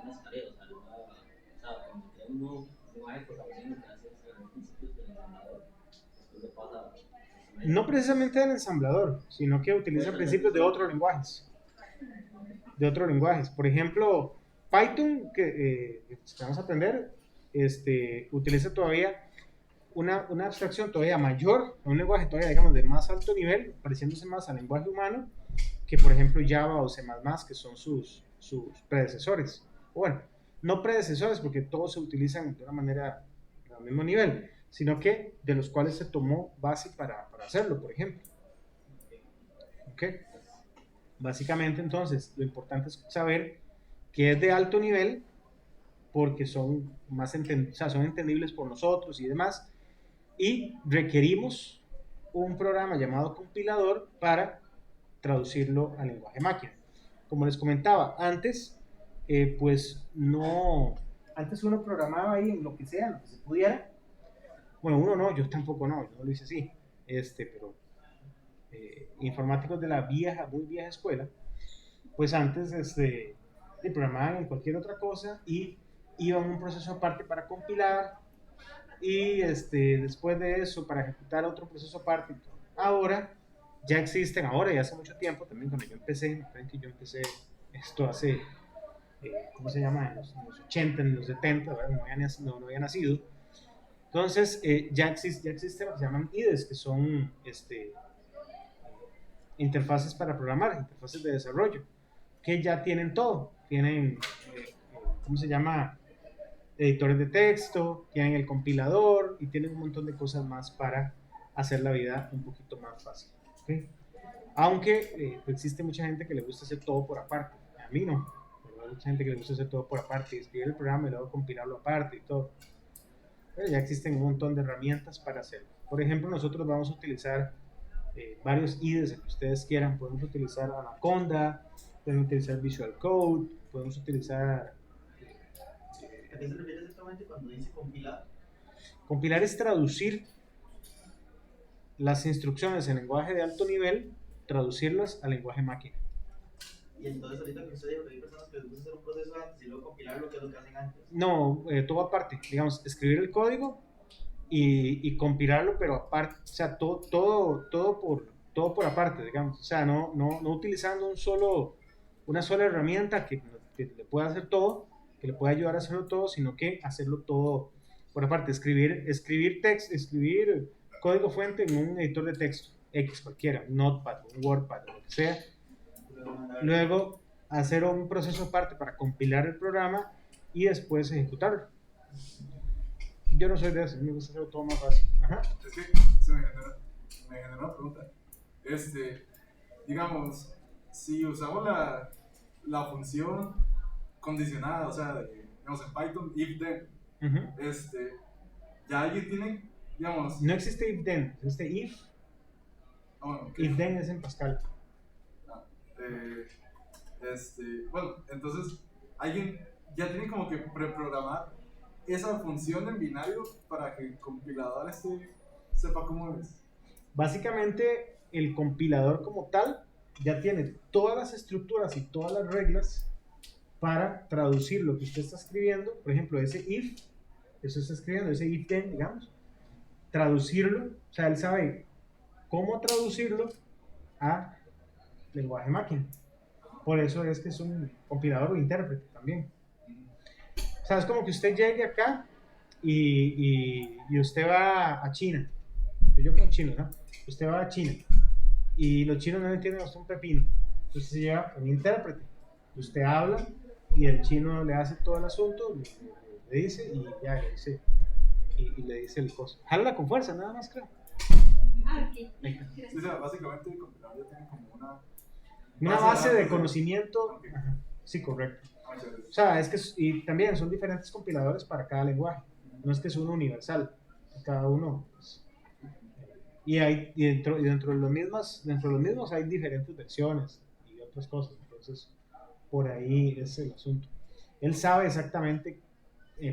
unas tareas, cuando crea un nuevo lenguaje de programación, lo que hace es agarrar principios del ensamblador, después le pasa. No precisamente del ensamblador, sino que utiliza principios de otros lenguajes. Por ejemplo, Python, que vamos a aprender, utiliza todavía una abstracción todavía mayor, un lenguaje todavía, digamos, de más alto nivel, pareciéndose más al lenguaje humano, que por ejemplo Java o C++, que son sus predecesores. Bueno, no predecesores porque todos se utilizan de una manera al mismo nivel, sino que de los cuales se tomó base para hacerlo, por ejemplo. ¿Ok? Básicamente, entonces, lo importante es saber que es de alto nivel porque son son entendibles por nosotros y demás, y requerimos un programa llamado compilador para traducirlo al lenguaje máquina. Como les comentaba antes, antes uno programaba ahí en lo que sea, en lo que se pudiera. Bueno, uno no, yo tampoco no, yo no lo hice así, pero informáticos de la muy vieja escuela, pues antes programaban en cualquier otra cosa y iban un proceso aparte para compilar y después de eso para ejecutar otro proceso aparte. Ahora ya existen, y hace mucho tiempo también cuando yo empecé esto hace, ¿cómo se llama? En los 80, en los 70, no había nacido. Entonces ya existen lo que se llaman IDEs, que son interfaces para programar, interfaces de desarrollo, que ya tienen todo. Tienen, ¿cómo se llama? Editores de texto, tienen el compilador y tienen un montón de cosas más para hacer la vida un poquito más fácil. ¿Okay? Aunque existe mucha gente que le gusta hacer todo por aparte. A mí no. Pero hay mucha gente que le gusta hacer todo por aparte, escribir el programa y luego compilarlo aparte y todo. Pero ya existen un montón de herramientas para hacerlo. Por ejemplo, nosotros vamos a utilizar varios IDEs que ustedes quieran. Podemos utilizar Anaconda, podemos utilizar Visual Code, podemos utilizar... ¿A qué se refiere exactamente cuando dice compilar? Compilar es traducir las instrucciones en lenguaje de alto nivel, traducirlas al lenguaje máquina. Y entonces ahorita que usted dijo que hay personas que les gusta hacer un proceso antes y luego compilarlo, ¿qué es lo que hacen antes? No, todo aparte, digamos, escribir el código y compilarlo, pero aparte, o sea, todo por aparte, digamos, o sea, no utilizando una sola herramienta que le pueda hacer todo, que le pueda ayudar a hacerlo todo, sino que hacerlo todo por aparte, escribir código fuente en un editor de texto, X cualquiera, un Notepad, un WordPad, lo que sea. Luego hacer un proceso aparte para compilar el programa y después ejecutarlo. Yo no soy de eso, me gusta hacerlo todo más fácil. Ajá. Es que me genera una pregunta. Digamos, si usamos la función condicionada, o sea, digamos en Python, if then, Ujú. ya alguien tiene, digamos, No existe if then, existe if. bueno, If then es en Pascal. bueno, entonces alguien ya tiene como que preprogramar esa función en binario para que el compilador sepa cómo es. Básicamente, el compilador como tal ya tiene todas las estructuras y todas las reglas para traducir lo que usted está escribiendo. Por ejemplo, ese if, eso está escribiendo, ese if then, digamos, traducirlo, o sea, él sabe cómo traducirlo a lenguaje máquina. Por eso es que es un compilador o intérprete también. O sea, es como que usted llegue acá y usted va a China. Yo como chino, ¿no? Usted va a China y los chinos no entienden hasta un pepino. Entonces se lleva un intérprete. Usted habla y el chino le hace todo el asunto, le dice y ya le dice, y le dice el coso. Jálala con fuerza, nada más, creo. Ok. Sí, o sea, básicamente el compilador ya tiene como Una base de datos conocimiento. Ok. Ajá, sí, correcto. Muchas gracias. O sea, es que y también son diferentes compiladores para cada lenguaje. No es que es uno universal. Cada uno. Pues, y dentro de los mismos hay diferentes versiones y otras cosas. Entonces, por ahí es el asunto. Él sabe exactamente,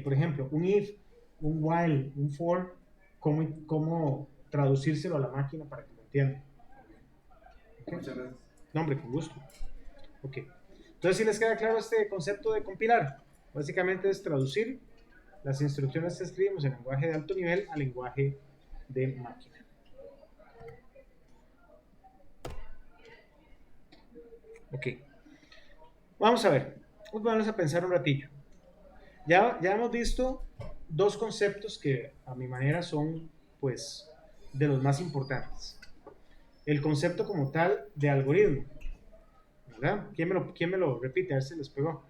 por ejemplo, un if, un while, un for, cómo traducírselo a la máquina para que lo entienda. ¿Ok? Muchas gracias. No, hombre, con gusto. Ok. Entonces, si les queda claro este concepto de compilar, básicamente es traducir las instrucciones que escribimos en lenguaje de alto nivel al lenguaje de máquina. Ok. Vamos a ver. Vamos a pensar un ratillo. Ya hemos visto dos conceptos que a mi manera son, pues, de los más importantes. El concepto como tal de algoritmo. ¿Verdad? ¿Quién me lo repite? A ver si les pegó.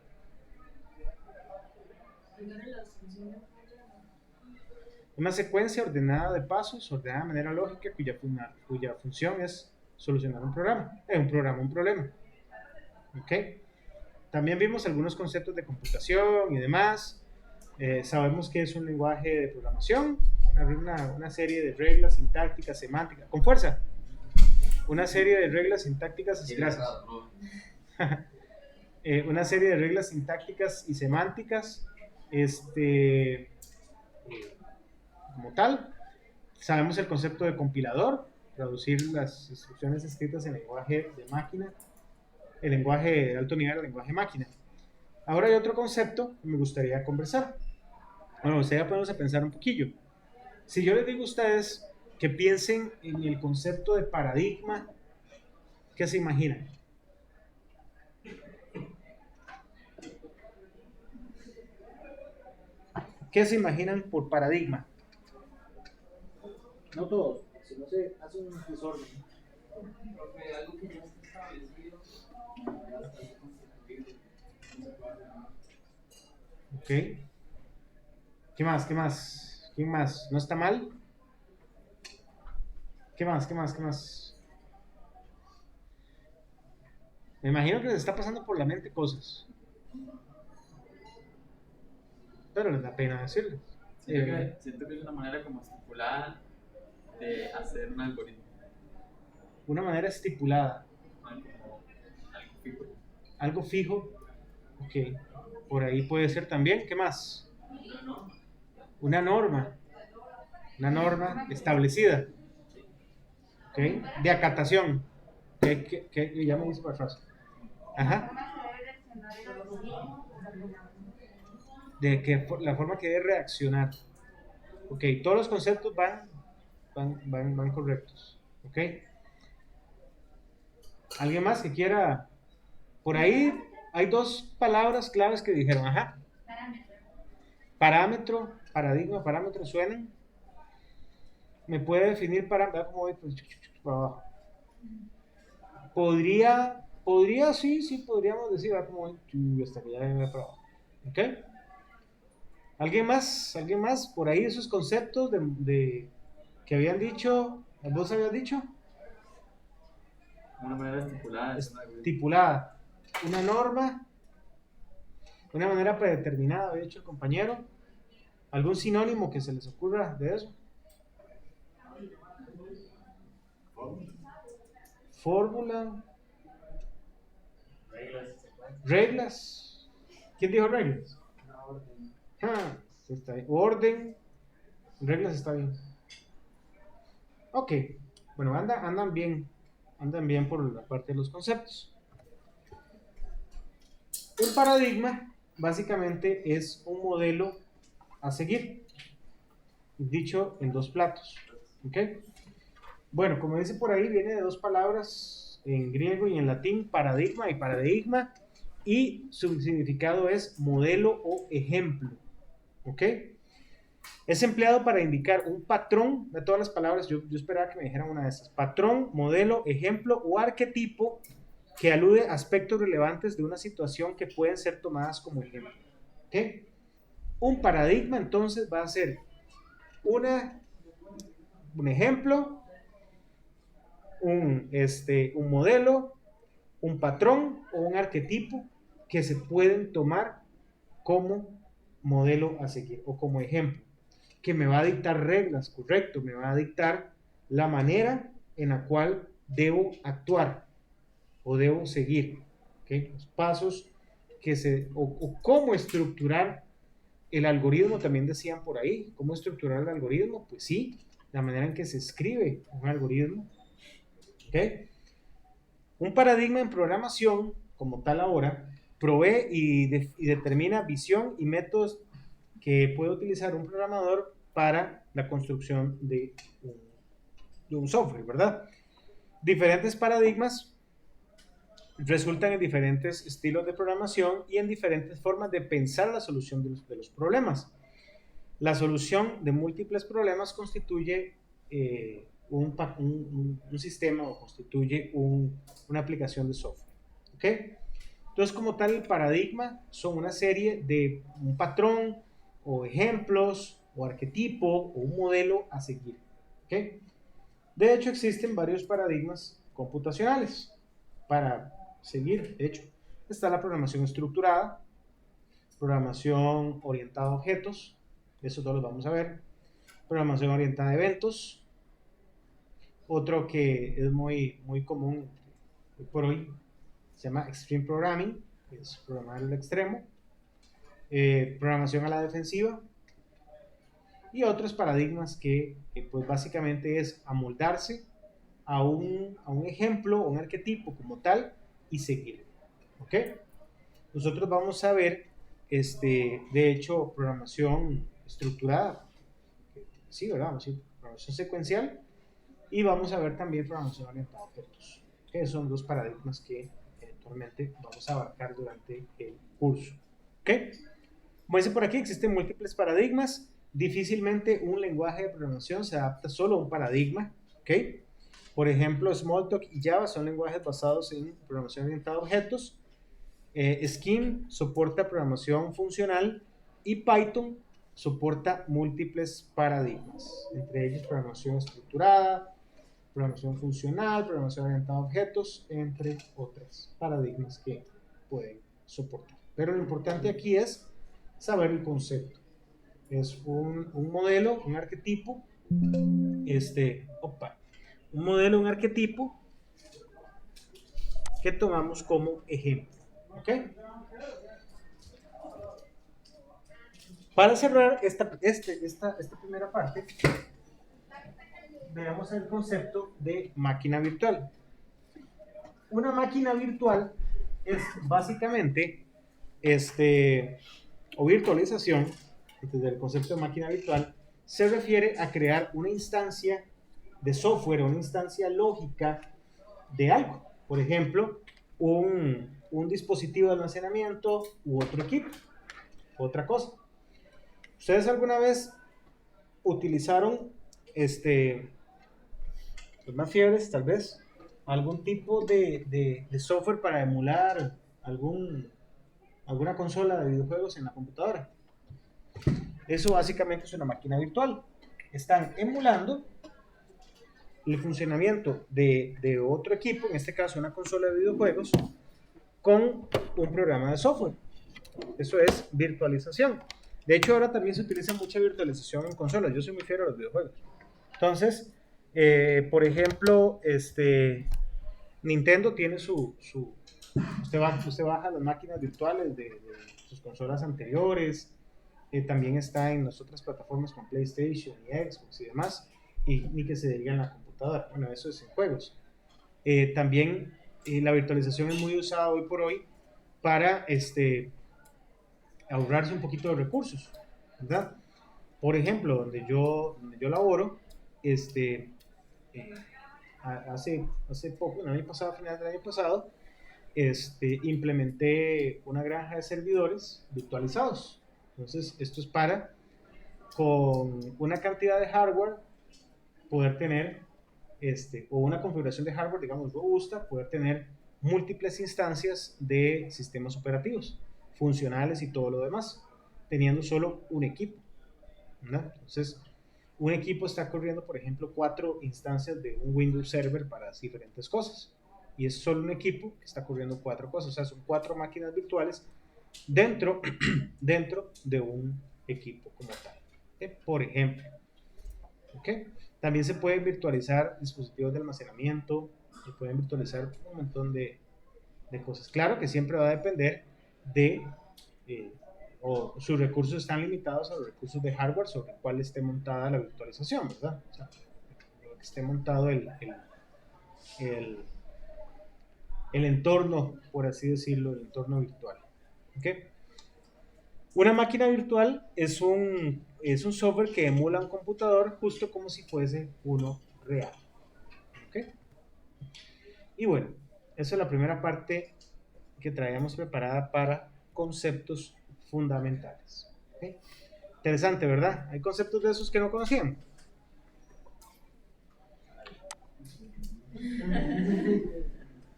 Una secuencia ordenada de pasos, ordenada de manera lógica, cuya función es solucionar un problema. ¿Ok? También vimos algunos conceptos de computación y demás. Sabemos que es un lenguaje de programación, una serie de reglas sintácticas, semánticas. Con fuerza. Una serie de reglas sintácticas y gracias. Una serie de reglas sintácticas y semánticas, como tal. Sabemos el concepto de compilador, traducir las instrucciones escritas en lenguaje de máquina, el lenguaje de alto nivel al lenguaje máquina. Ahora hay otro concepto que me gustaría conversar. Bueno, ya podemos pensar un poquillo. Si yo les digo a ustedes que piensen en el concepto de paradigma, ¿qué se imaginan? ¿Qué se imaginan por paradigma? No todos, si no se hace un desorden. Porque algo que ya está establecido, ya está constituido, no se puede hacer nada. Ok. ¿Qué más? ¿Quién más? ¿No está mal? ¿Qué más? Me imagino que les está pasando por la mente cosas. Pero les da pena decirles. Siento que es una manera como estipulada de hacer un algoritmo. Una manera estipulada. Como algo fijo. Algo fijo. Ok. Por ahí puede ser también. ¿Qué más? Una norma establecida. Ok. De acatación. Que ya me dice por atrás. Ajá. De que la forma que debe reaccionar. Ok, todos los conceptos van correctos. Ok. ¿Alguien más que quiera? Por ahí hay dos palabras claves que dijeron. Ajá. Parámetro, paradigma, parámetro suenan. me puede definir para, vea cómo voy pues, para abajo. Podría, sí, podríamos decir, vea cómo voy hasta que ya me para abajo. ¿Ok? ¿Alguien más? ¿Alguien más? Por ahí esos conceptos que habían dicho, ¿vos habías dicho? Una manera estipulada. Es una algoritmo. Estipulada. Una norma, una manera predeterminada, había dicho el compañero. ¿Algún sinónimo que se les ocurra de eso? Fórmula. Reglas. ¿Quién dijo reglas? Sí está bien. Orden. Reglas está bien. Ok. Bueno, andan bien. Andan bien por la parte de los conceptos. Un paradigma básicamente es un modelo a seguir, dicho en dos platos. ¿Ok? Bueno, como dice por ahí, viene de dos palabras en griego y en latín, paradigma y paradigma, y su significado es modelo o ejemplo. ¿Ok? Es empleado para indicar un patrón de todas las palabras. Yo esperaba que me dijeran una de esas: patrón, modelo, ejemplo o arquetipo que alude a aspectos relevantes de una situación que pueden ser tomadas como ejemplo. ¿Ok? Un paradigma entonces va a ser un ejemplo, un modelo, un patrón o un arquetipo que se pueden tomar como modelo a seguir o como ejemplo, que me va a dictar reglas, correcto, me va a dictar la manera en la cual debo actuar o debo seguir, ¿okay? Los pasos o cómo estructurar el algoritmo, también decían por ahí, cómo estructurar el algoritmo, pues sí, la manera en que se escribe un algoritmo, ¿ok? Un paradigma en programación, como tal ahora, provee y determina visión y métodos que puede utilizar un programador para la construcción de un software, ¿verdad? Diferentes paradigmas resultan en diferentes estilos de programación y en diferentes formas de pensar la solución de los problemas. La solución de múltiples problemas constituye un sistema o constituye una aplicación de software. ¿Ok? Entonces, como tal, el paradigma son una serie de un patrón o ejemplos o arquetipo o un modelo a seguir. ¿Ok? De hecho, existen varios paradigmas computacionales para seguir. De hecho, está la programación estructurada, programación orientada a objetos, eso todos lo vamos a ver, programación orientada a eventos, otro que es muy común hoy por hoy, se llama Extreme Programming, que es programar al extremo, programación a la defensiva, y otros paradigmas que pues básicamente es amoldarse a un ejemplo, un arquetipo como tal, y seguir. ¿Ok? Nosotros vamos a ver, de hecho, programación estructurada, sí, ¿verdad? Vamos a decir, programación secuencial, y vamos a ver también programación orientada a objetos, que son dos paradigmas que eventualmente vamos a abarcar durante el curso. ¿Ok? Como dice por aquí, existen múltiples paradigmas. Difícilmente un lenguaje de programación se adapta solo a un paradigma. ¿Ok? Por ejemplo, Smalltalk y Java son lenguajes basados en programación orientada a objetos. Scheme soporta programación funcional y Python soporta múltiples paradigmas, entre ellos programación estructurada, programación funcional, programación orientada a objetos, entre otros paradigmas que pueden soportar. Pero lo importante aquí es saber el concepto. Es un modelo, un arquetipo, un modelo, un arquetipo que tomamos como ejemplo. ¿Ok? Para cerrar esta primera parte, veamos el concepto de máquina virtual. Una máquina virtual es básicamente, o virtualización, desde el concepto de máquina virtual, se refiere a crear una instancia de software, una instancia lógica de algo. Por ejemplo, un dispositivo de almacenamiento u otro equipo, otra cosa. ¿Ustedes alguna vez utilizaron los más fiebres tal vez, algún tipo de software para emular alguna consola de videojuegos en la computadora. Eso básicamente es una máquina virtual. Están emulando el funcionamiento de otro equipo, en este caso una consola de videojuegos, con un programa de software. Eso es virtualización. De hecho, ahora también se utiliza mucha virtualización en consolas. Yo soy muy fiel a los videojuegos. Entonces, por ejemplo, Nintendo tiene usted baja las máquinas virtuales de sus consolas anteriores. También está en las otras plataformas como PlayStation y Xbox y demás. Y ni que se diga en la computadora. Bueno, eso es en juegos. También la virtualización es muy usada hoy por hoy para ahorrarse un poquito de recursos, ¿verdad? Por ejemplo, donde yo laboro, hace poco, el año pasado, a finales del año pasado, implementé una granja de servidores virtualizados. Entonces, esto es para, con una cantidad de hardware, poder tener, o una configuración de hardware, digamos, robusta, poder tener múltiples instancias de sistemas operativos, funcionales y todo lo demás, teniendo solo un equipo, ¿no? Entonces, un equipo está corriendo, por ejemplo, 4 instancias de un Windows Server para diferentes cosas. Y es solo un equipo que está corriendo 4 cosas. O sea, son 4 máquinas virtuales dentro de un equipo como tal. ¿Okay? Por ejemplo. ¿Okay? También se pueden virtualizar dispositivos de almacenamiento. Se pueden virtualizar un montón de cosas. Claro que siempre va a depender de... o sus recursos están limitados a los recursos de hardware sobre el cual esté montada la virtualización, ¿verdad? O sea, que esté montado el entorno, por así decirlo, el entorno virtual. ¿Okay? Una máquina virtual es un software que emula un computador justo como si fuese uno real. ¿Okay? Y bueno, esa es la primera parte que traíamos preparada para conceptos fundamentales. ¿Okay? Interesante, ¿verdad? Hay conceptos de esos que no conocían.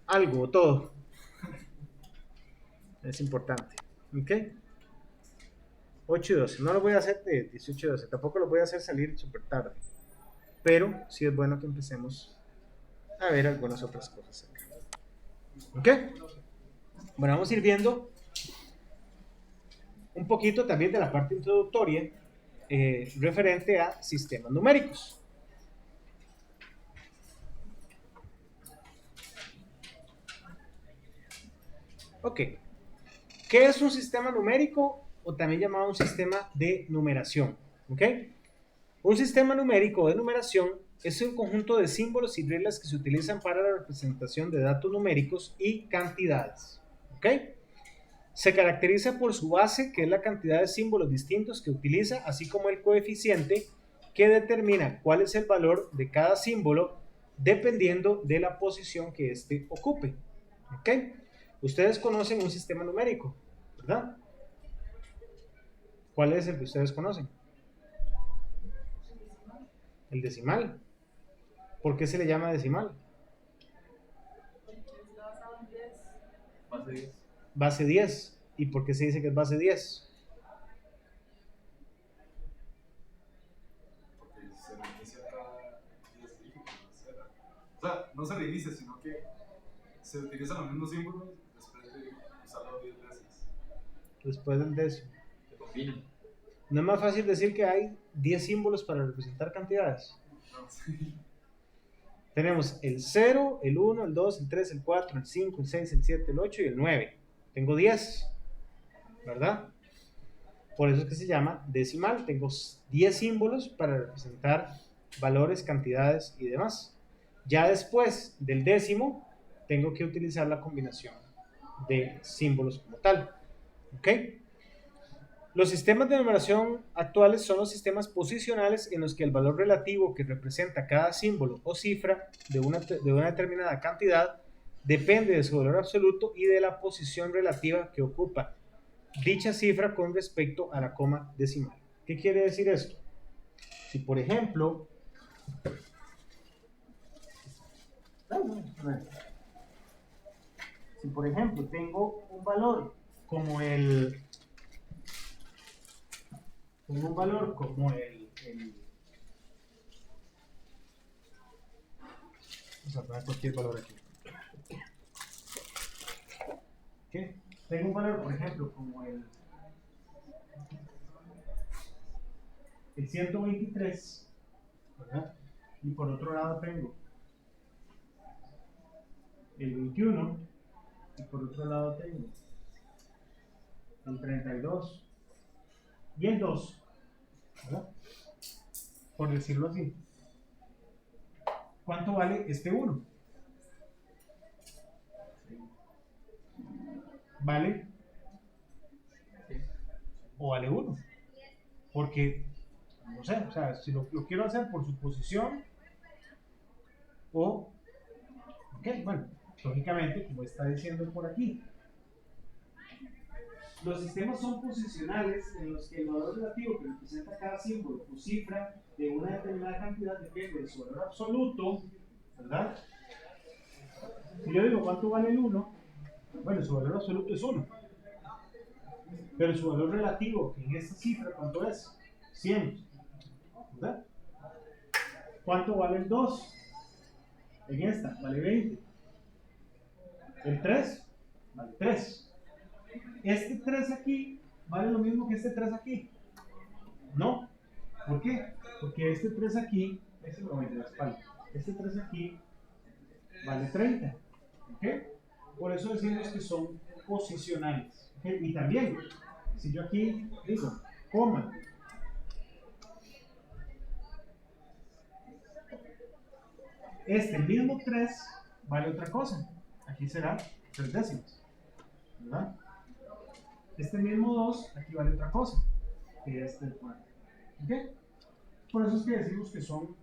Algo o todo. Es importante. ¿Ok? 8 y 12. No lo voy a hacer de 18 y 12. Tampoco lo voy a hacer salir súper tarde. Pero sí es bueno que empecemos a ver algunas otras cosas acá. ¿Ok? Bueno, vamos a ir viendo un poquito también de la parte introductoria referente a sistemas numéricos. Ok, ¿qué es un sistema numérico o también llamado un sistema de numeración? ¿Ok? Un sistema numérico de numeración es un conjunto de símbolos y reglas que se utilizan para la representación de datos numéricos y cantidades. ¿Ok? Se caracteriza por su base, que es la cantidad de símbolos distintos que utiliza, así como el coeficiente que determina cuál es el valor de cada símbolo dependiendo de la posición que éste ocupe. ¿Ok? Ustedes conocen un sistema numérico, ¿verdad? ¿Cuál es el que ustedes conocen? El decimal. ¿Por qué se le llama decimal? Base 10. Base 10. ¿Y por qué se dice que es base 10? Porque se reinicia cada 10 dígitos. O sea, no se reinicia, sino que se utilizan los mismos símbolos después de usarlo 10 veces. Después del décimo. Se combinan. ¿No es más fácil decir que hay 10 símbolos para representar cantidades? No, sí. Tenemos el 0, el 1, el 2, el 3, el 4, el 5, el 6, el 7, el 8 y el 9. Tengo 10, ¿verdad? Por eso es que se llama decimal. Tengo 10 símbolos para representar valores, cantidades y demás. Ya después del décimo, tengo que utilizar la combinación de símbolos como tal. ¿Ok? Los sistemas de numeración actuales son los sistemas posicionales en los que el valor relativo que representa cada símbolo o cifra de una determinada cantidad depende de su valor absoluto y de la posición relativa que ocupa dicha cifra con respecto a la coma decimal. ¿Qué quiere decir esto? Si, por ejemplo, Si por ejemplo tengo un valor como el vamos a poner cualquier valor aquí. ¿Qué? Tengo un valor, por ejemplo, como el 123, ¿verdad? Y por otro lado tengo el 21 y por otro lado tengo el 32 y el 2, ¿verdad? Por decirlo así. ¿Cuánto vale este 1? ¿Vale? ¿O vale 1? Porque, no sé, o sea, si lo quiero hacer por su posición o, ok, bueno, lógicamente, como está diciendo por aquí, los sistemas son posicionales en los que el valor relativo que representa cada símbolo o cifra de una determinada cantidad depende de su valor absoluto, ¿verdad? Si yo digo cuánto vale el 1, bueno, su valor absoluto es 1, pero su valor relativo en esta cifra, ¿cuánto es? 100, ¿verdad? ¿Cuánto vale el 2? En esta, vale 20. El 3, vale 3. Este 3 aquí vale lo mismo que este 3 aquí. No. ¿Por qué? Porque este 3 aquí, este 3 aquí vale 30. ¿Ok? Por eso decimos que son posicionales. ¿Ok? Y también, si yo aquí digo, coma, este mismo 3 vale otra cosa. Aquí será 3 décimas. ¿Verdad? Este mismo 2 aquí vale otra cosa. Que es el 4. ¿Ok? Por eso es que decimos que son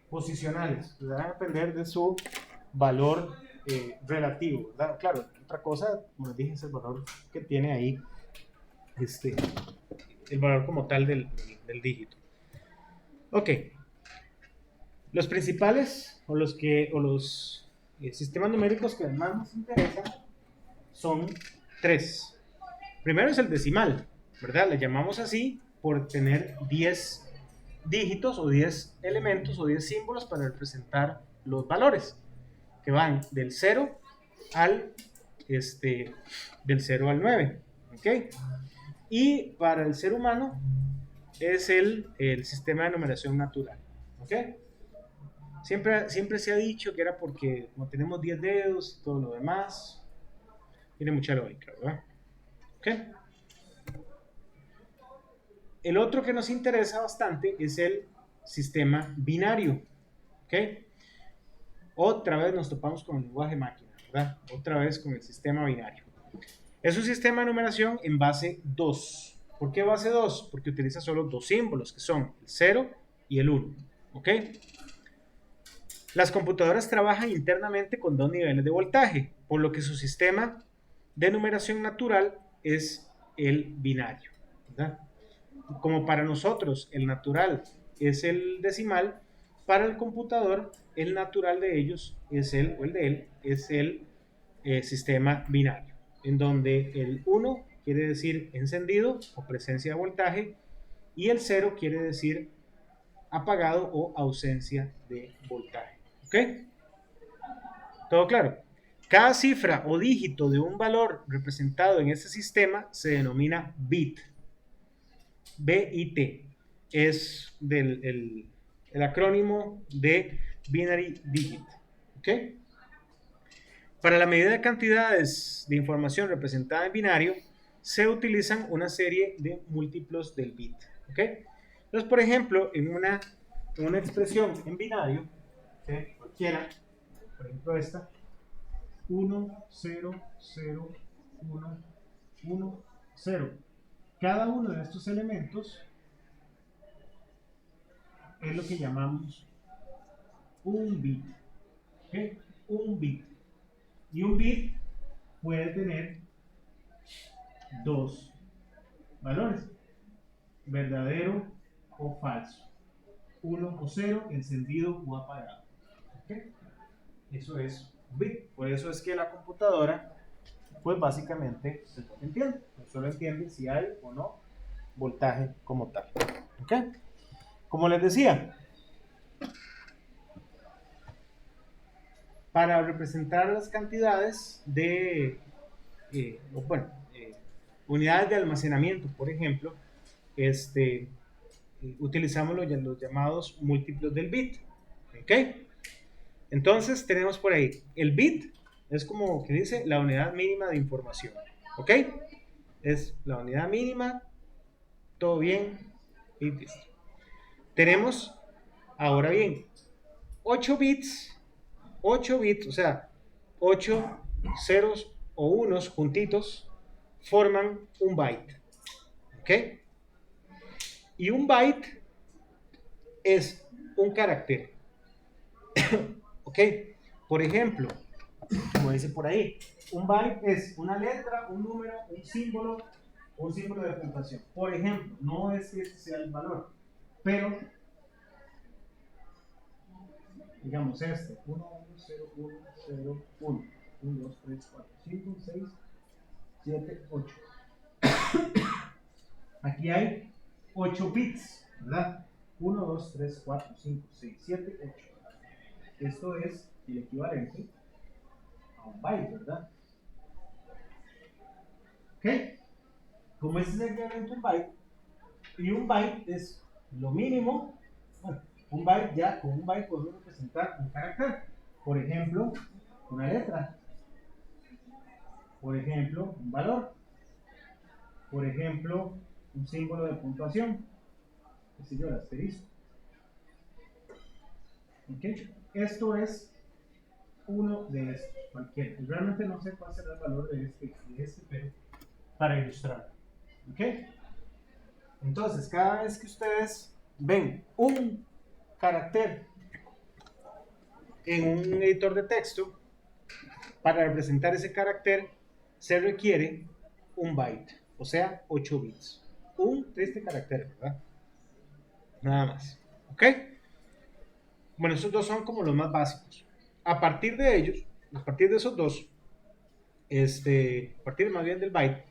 posicionales. Van a depender de su valor relativo, ¿verdad? Claro, otra cosa, como les dije, es el valor que tiene ahí, el valor como tal del dígito. Ok. Los principales o los sistemas numéricos que más nos interesan son 3. Primero es el decimal, ¿verdad? Le llamamos así por tener 10 dígitos o 10 elementos o 10 símbolos para representar los valores que van del 0 al del 0 al 9, ¿ok? Y para el ser humano es el sistema de numeración natural, ¿ok? Siempre se ha dicho que era porque como tenemos 10 dedos y todo lo demás, tiene mucha lógica, ¿verdad? ¿Ok? El otro que nos interesa bastante es el sistema binario, ¿ok? Otra vez nos topamos con el lenguaje máquina, ¿verdad? Otra vez con el sistema binario. Es un sistema de numeración en base 2. ¿Por qué base 2? Porque utiliza solo dos símbolos, que son el 0 y el 1, ¿ok? Las computadoras trabajan internamente con dos niveles de voltaje, por lo que su sistema de numeración natural es el binario, ¿verdad? Como para nosotros el natural es el decimal, para el computador el natural de ellos es el sistema binario, en donde el 1 quiere decir encendido o presencia de voltaje y el 0 quiere decir apagado o ausencia de voltaje. ¿Ok? ¿Todo claro? Cada cifra o dígito de un valor representado en este sistema se denomina bit. BIT es el acrónimo de Binary Digit. ¿Ok? Para la medida de cantidades de información representada en binario, se utilizan una serie de múltiplos del bit. ¿Ok? Entonces, por ejemplo, en una expresión en binario, ¿okay? Cualquiera, por ejemplo esta, 1, 0, 0, 1, 1, 0. Cada uno de estos elementos es lo que llamamos un bit. ¿Okay? Un bit. Y un bit puede tener dos valores, verdadero o falso. 1 o 0, encendido o apagado. ¿Ok? Eso es un bit. Por eso es que la computadora, pues básicamente, no entiende. Solo entiende si hay o no voltaje como tal. ¿Ok? Como les decía, para representar las cantidades de, unidades de almacenamiento, por ejemplo, utilizamos los llamados múltiplos del bit. ¿Ok? Entonces tenemos por ahí, el bit es como que dice la unidad mínima de información. ¿Ok? Es la unidad mínima, todo bien, y listo. Tenemos, ahora bien, 8 bits, o sea, 8 ceros o unos juntitos forman un byte. ¿Ok? Y un byte es un carácter. ¿Ok? Por ejemplo, como dice por ahí, un byte es una letra, un número, un símbolo de puntuación. Por ejemplo, no es que este sea el valor, pero digamos 1, 1, 0, 1, 0, 1, 1, 2, 3, 4, 5, 6, 7, 8. Aquí hay 8 bits, ¿verdad? 1, 2, 3, 4, 5, 6, 7, 8. Esto es el equivalente a un byte, ¿verdad? ¿Ok? Como este es el equivalente a un byte, y un byte es lo mínimo, bueno, un byte ya, con un byte podemos representar un carácter. Por ejemplo, una letra. Por ejemplo, un valor. Por ejemplo, un símbolo de puntuación. Qué sé yo, el asterisco. ¿Okay? Esto es uno de estos, cualquiera. Realmente no sé cuál será el valor de este, pero para ilustrar. ¿Ok? Entonces, cada vez que ustedes ven un carácter en un editor de texto, para representar ese carácter se requiere un byte, o sea, 8 bits. Un triste carácter, ¿verdad? Nada más. ¿Ok? Bueno, esos dos son como los más básicos. A partir de ellos, a partir de esos dos, a partir más bien del byte,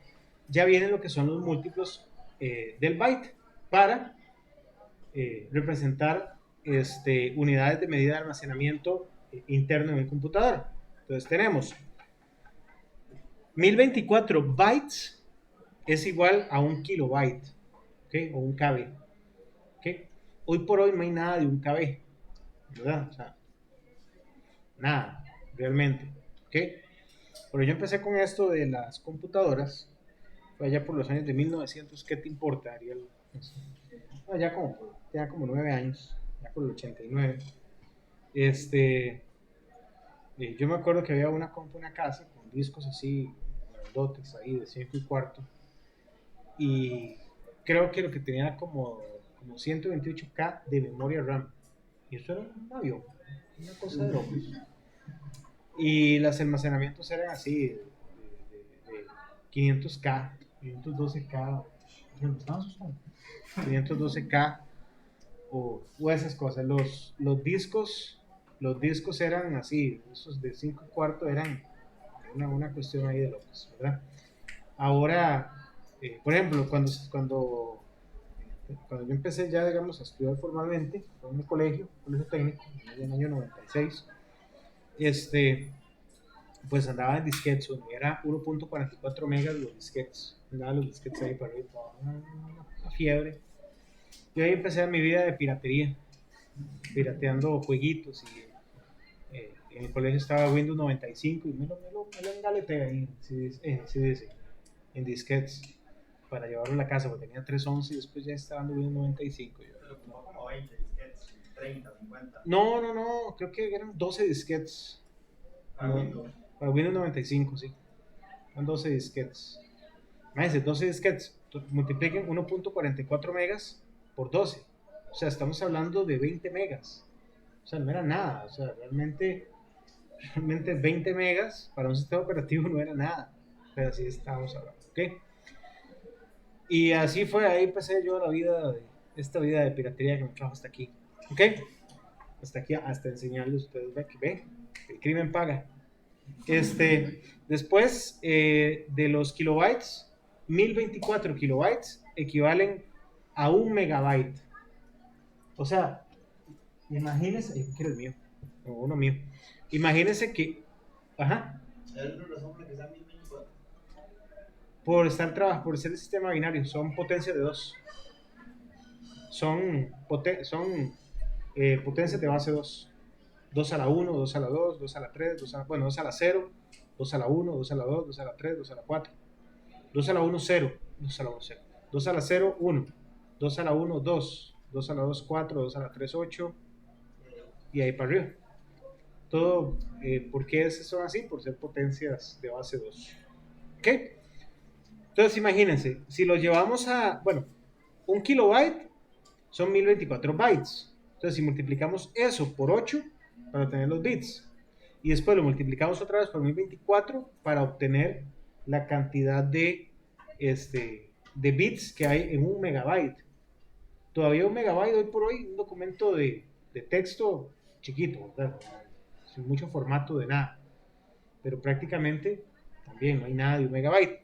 ya vienen lo que son los múltiplos del byte para representar unidades de medida de almacenamiento interno en el computador. Entonces tenemos 1024 bytes es igual a un kilobyte, ¿okay? O un KB. ¿Okay? Hoy por hoy no hay nada de un KB, ¿verdad? O sea, nada, realmente. ¿Okay? Pero yo empecé con esto de las computadoras, fue allá por los años de 1900, ¿qué te importa, Ariel? No, ya como 9 años, ya por el 89. Yo me acuerdo que había una casa con discos así, grandotes ahí de 5 y cuarto, y creo que lo que tenía era como 128K de memoria RAM, y eso era un avión, una cosa de locos. Y los almacenamientos eran así, de 500K, 512K, ¿me estaban asustando? 512K o esas cosas. Los discos eran así, esos de 5 y cuarto eran una cuestión ahí de locos, ¿verdad? Ahora, por ejemplo, cuando yo empecé ya, digamos, a estudiar formalmente en el colegio técnico, en el año 96, pues andaba en disquetes, era 1.44 megas los disquetes, andaba los disquetes ahí para arriba, una fiebre. Yo ahí empecé mi vida de piratería, pirateando jueguitos, y en el colegio estaba Windows 95 y me lo engaleté ahí en disquetes para llevarlo a la casa, porque tenía 311 y después ya estaba en Windows 95. Pero como 20 disquetes, 30, 50. No, creo que eran 12 disquetes. Para Windows. Para Windows 95, sí. Eran 12 disquetes. Imagínense, 12 disquetes, multipliquen 1.44 megas por 12. O sea, estamos hablando de 20 megas. O sea, no era nada. O sea, realmente 20 megas para un sistema operativo no era nada. Pero así estábamos hablando, ¿ok? Y así fue, ahí empecé yo esta vida de piratería que me trajo hasta aquí. ¿Ok? Hasta aquí, hasta enseñarles ustedes, ve, el crimen paga. Después de los kilobytes, 1024 kilobytes equivalen a 1 megabyte. O sea, imagínense, ¿qué es mío? O uno mío. Imagínense que, ajá, ¿Hay otra razón por la que sea 1024? por ser el sistema binario, son potencia de 2. Son potencias de base 2. 2 a la 1, 2 a la 2, 2 a la 3, 2 a la 0, 2 a la 1, 2 a la 2, 2 a la 3, 2 a la 4, 2 a la 1, 0, 2 a la 1, 0, 2 a la 0, 1, 2 a la 1, 2, 2 a la 2, 4, 2 a la 3, 8, y ahí para arriba. Todo, ¿por qué son así? Por ser potencias de base 2. ¿Ok? Entonces imagínense, si lo llevamos a, bueno, 1 kilobyte son 1024 bytes. Entonces si multiplicamos eso por 8 para obtener los bits, y después lo multiplicamos otra vez por 1024 para obtener la cantidad de bits que hay en 1 megabyte. Todavía 1 megabyte hoy por hoy, un documento de texto chiquito, ¿verdad? Sin mucho formato de nada, pero prácticamente también no hay nada de 1 megabyte.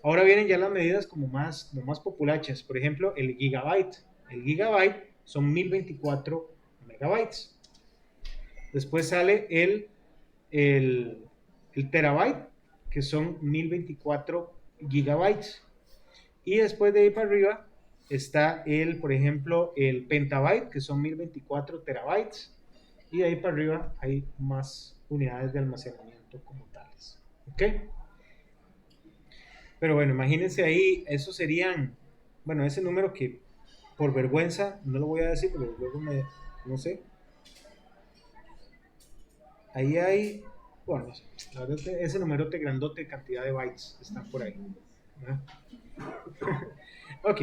Ahora vienen ya las medidas como más populachas. Por ejemplo, el gigabyte. El gigabyte son 1024 megabytes. Después sale el terabyte, que son 1024 gigabytes. Y después de ahí para arriba está por ejemplo, el pentabyte, que son 1024 terabytes. Y de ahí para arriba hay más unidades de almacenamiento como tales. ¿Ok? Pero bueno, imagínense ahí, eso serían, bueno, ese número que por vergüenza no lo voy a decir, pero luego no sé. Ahí hay, bueno, la verdad que ese numerote grandote, cantidad de bytes, están por ahí. ¿No? Ok.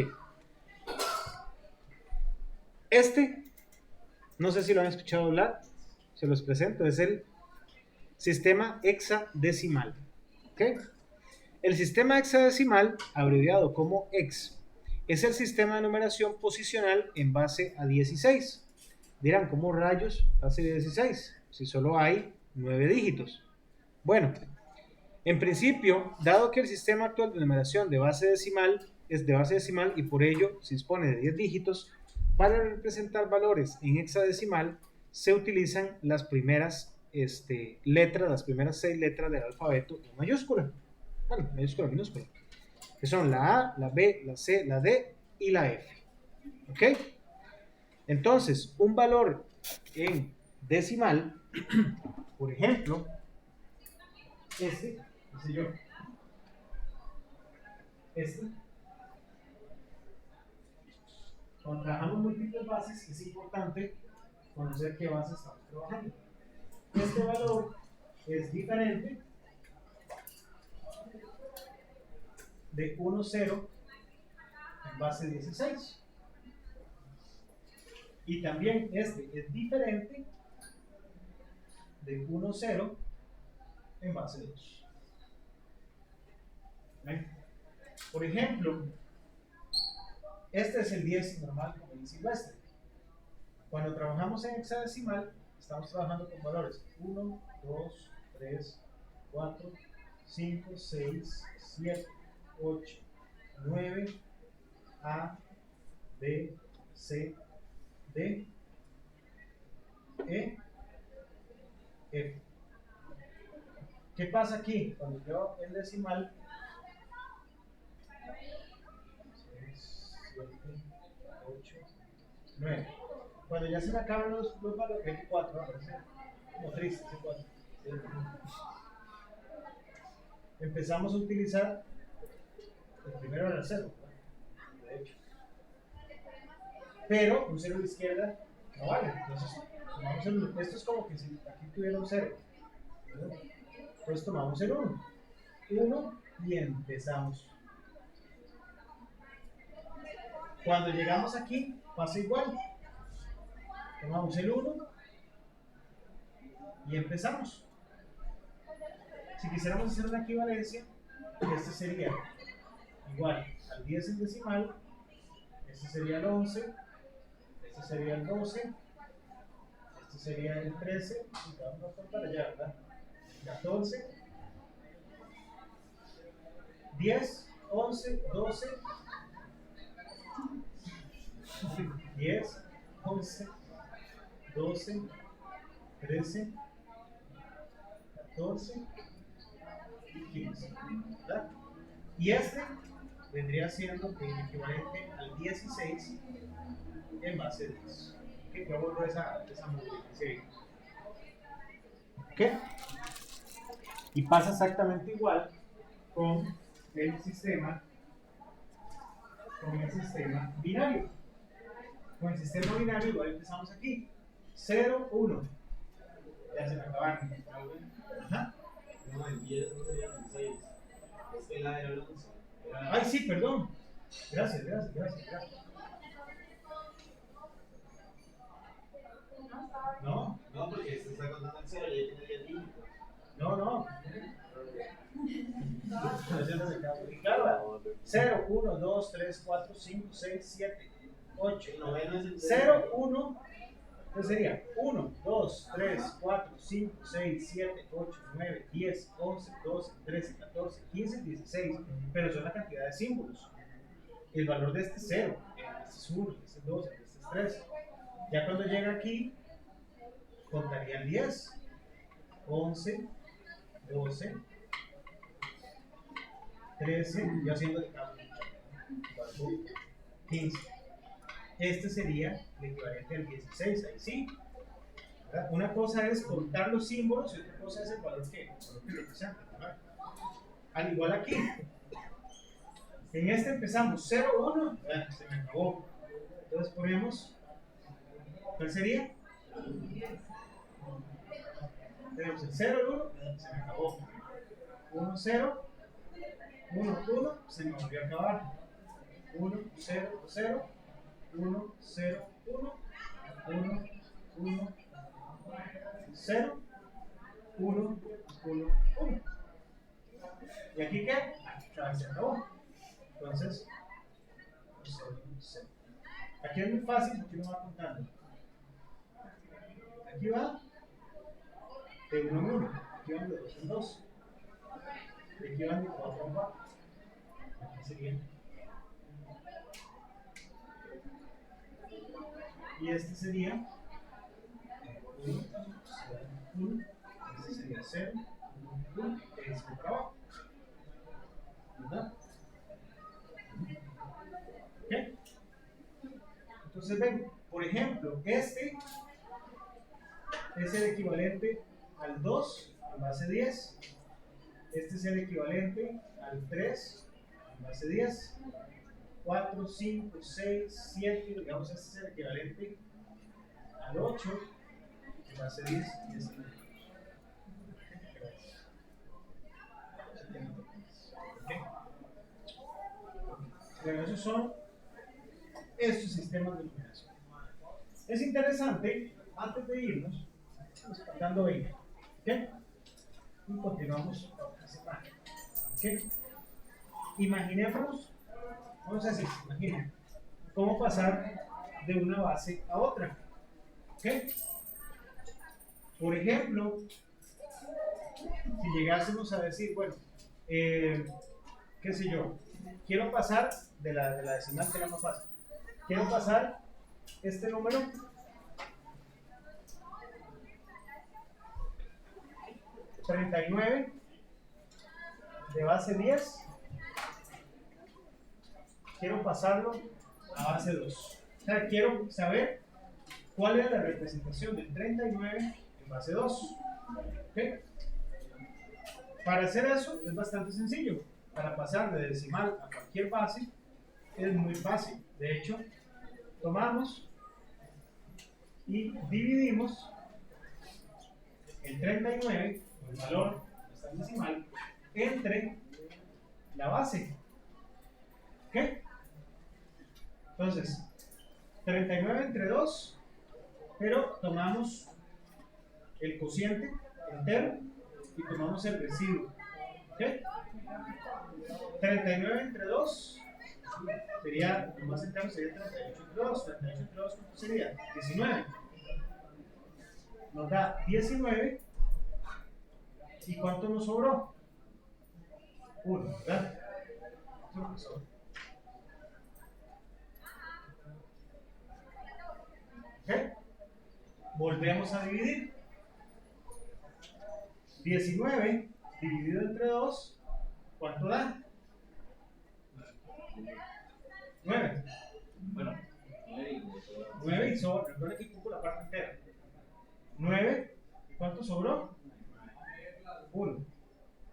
No sé si lo han escuchado hablar, se los presento, es el sistema hexadecimal. ¿Ok? El sistema hexadecimal, abreviado como hex, es el sistema de numeración posicional en base a 16. Dirán, ¿cómo rayos base 16? Si solo hay 9 dígitos. Bueno, en principio, dado que el sistema actual de numeración de base decimal es de base decimal y por ello se dispone de 10 dígitos, para representar valores en hexadecimal se utilizan las primeras letras, las primeras 6 letras del alfabeto en mayúscula. Bueno, mayúscula, minúscula, que son la A, la B, la C, la D y la F. ¿Ok? Entonces, un valor en decimal, por ejemplo, cuando trabajamos múltiples bases, es importante conocer qué base estamos trabajando. Este valor es diferente de 1, 0 en base 16. Y también este es diferente de 1, 0 en base 2. ¿Ven? Por ejemplo, este es el 10 normal como el silvestre. Cuando trabajamos en hexadecimal, estamos trabajando con valores 1, 2, 3, 4, 5, 6, 7, 8, 9, A, B, C, D, E, F. ¿Qué pasa aquí? Cuando yo el decimal 6, 7, 8, 9. Cuando ya se me acaban los valores, 24, aparece como triste, ese 4. Empezamos a utilizar el primero era el 0, de hecho. Pero un 0 a la izquierda no vale. Entonces, esto es como que si aquí tuviera un 0. Pues tomamos el 1. 1 y empezamos. Cuando llegamos aquí, pasa igual. Tomamos el 1 y empezamos. Si quisiéramos hacer una equivalencia, este sería igual al 10 en decimal, este sería el 11, este sería el 12 Este sería el 13, y vamos a para allá, ¿verdad? 14, 10, 11, 12, 10, 11, 12, 13, 14 y 15, ¿verdad? Y este vendría siendo el equivalente al 16 en base 10. ¿Okay? Yo vuelvo a esa multiplicación. ¿Ok? Y pasa exactamente igual con el sistema binario. Con el sistema binario igual empezamos aquí. 0, 1. Ya se me acabaron. Ajá. No, el 10 no sería el 6. Es que la era el 11. Ay, sí, perdón. Gracias. No, No, porque se está contando el 0 y ahí tiene el dígito. no. Y claro, 0, 1, 2, 3, 4, 5, 6, 7, 8. El noveno es el 0, 1. Entonces sería 1, 2, 3, 4, 5, 6, 7, 8, 9, 10, 11, 12, 13, 14, 15, 16. Pero son la cantidad de símbolos. El valor de este es 0, este es 1, este es 2, este es 3. Ya cuando llega aquí, contarían 10, 11, 12, 13, yo haciendo de cambio, 15. Este sería el equivalente al 16, ahí sí. ¿Verdad? Una cosa es contar los símbolos y otra cosa es el valor que representa. ¿Verdad? Al igual aquí. En este empezamos 0, 1, se me acabó. Entonces ponemos, ¿cuál sería? Tenemos el 0, el 1, se me acabó. 1, 0, 1, 1, se me volvió a acabar. 1, 0, 0, 1, 0, 1, 1, 1, 0, 1, 1, 1. ¿Y aquí qué? Aquí se acabó. Entonces, 0, 0. Aquí es muy fácil porque uno va contando. Aquí va de 1 en 1, aquí van de 2 en 2, y aquí van de 4 en 4. Aquí sería. Y este sería 1, 1, este sería 0, 1, y este para abajo. ¿Verdad? ¿Ok? Entonces ven, por ejemplo, este es el equivalente al 2 en base 10. Este es el equivalente al 3 en base 10. 4, 5, 6, 7, digamos, este es el equivalente al 8 en base 10 y este es Bueno, esos son estos sistemas de numeración. Es interesante, antes de irnos, dando 20, ¿ok? Y continuamos la semana, ¿ok? Imaginémonos, vamos a decir, imaginen, cómo pasar de una base a otra, ¿ok? Por ejemplo, si llegásemos a decir, bueno, qué sé yo, quiero pasar de la decimal, que es la más fácil, quiero pasar este número $39 de base 10, quiero pasarlo a base 2. O sea, quiero saber cuál es la representación del 39 en base 2. ¿Okay? Para hacer eso es bastante sencillo. Para pasar de decimal a cualquier base es muy fácil. De hecho, tomamos y dividimos el 39, el valor de decimal, entre la base. ¿Ok? Entonces, 39 entre 2, pero tomamos el cociente entero y tomamos el residuo. ¿Ok? 39 entre 2 sería, lo más cercano sería 38 entre 2. 38 entre 2, ¿cuánto sería? 19. nos da 19. ¿Y cuánto nos sobró? 1, ¿verdad? Eso es lo que sobra. ¿Ok? Volvemos a dividir. 19 dividido entre 2, ¿cuánto da? 9. Bueno, 9 y sobra. Recuerda que ocupo la parte entera. 9. ¿Y cuánto sobró? 1.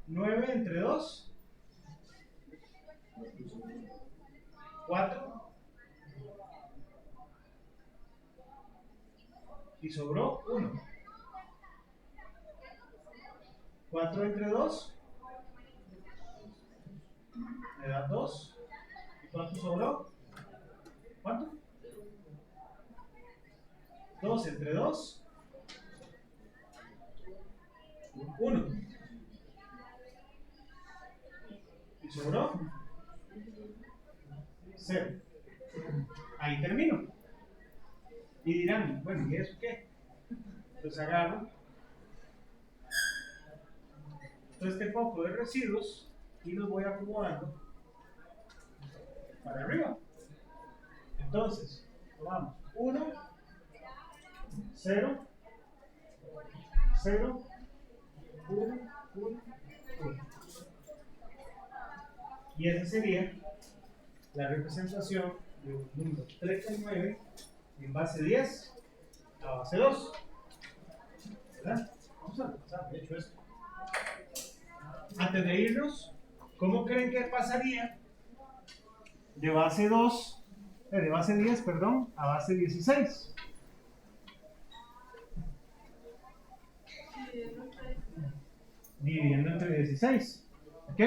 9 entre 2. 4. Y sobró 1. 4 entre 2. Me da 2. ¿Y cuánto sobró? ¿Cuánto? 2 entre 2. 1. ¿Y sobró? 0. Ahí termino. Y dirán, bueno, ¿y eso qué? Entonces agarro todo este poco de residuos y los voy acomodando para arriba. Entonces, tomamos 1, 0, 0, 1, 1, 1. Y esa sería la representación de un número 39 en base 10 a base 2. ¿Verdad? Vamos a repasar, de hecho, esto. Antes de irnos, ¿cómo creen que pasaría de base 2, de base 10, perdón, a base 16? Dividiendo entre 16. ¿Ok?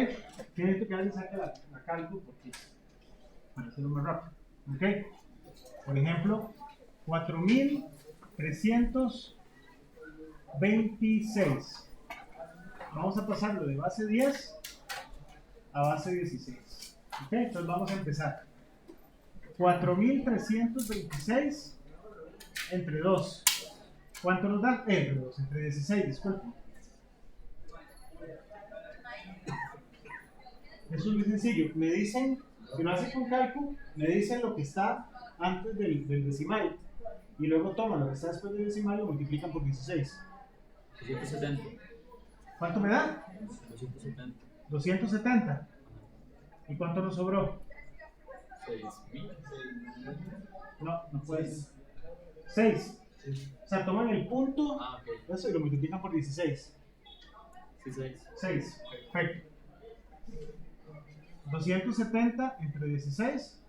Tienen que alguien saque la cálculo porque para hacerlo más rápido. ¿Ok? Por ejemplo, 4326. Vamos a pasarlo de base 10 a base 16. ¿Ok? Entonces vamos a empezar. 4326 entre 2. ¿Cuánto nos da? Entre 2, entre 16, disculpen. Eso es muy sencillo. Me dicen, si lo hacen con cálculo, me dicen lo que está antes del decimal. Y luego toman lo que está después del decimal y lo multiplican por 16. 270. ¿Cuánto me da? 270. 270. ¿Y cuánto nos sobró? 6000. No, no puede ser. 6. O sea, toman el punto, Ah, ok. eso, y lo multiplican por 16. Sí, 6. 6. Perfecto. 270 entre 16.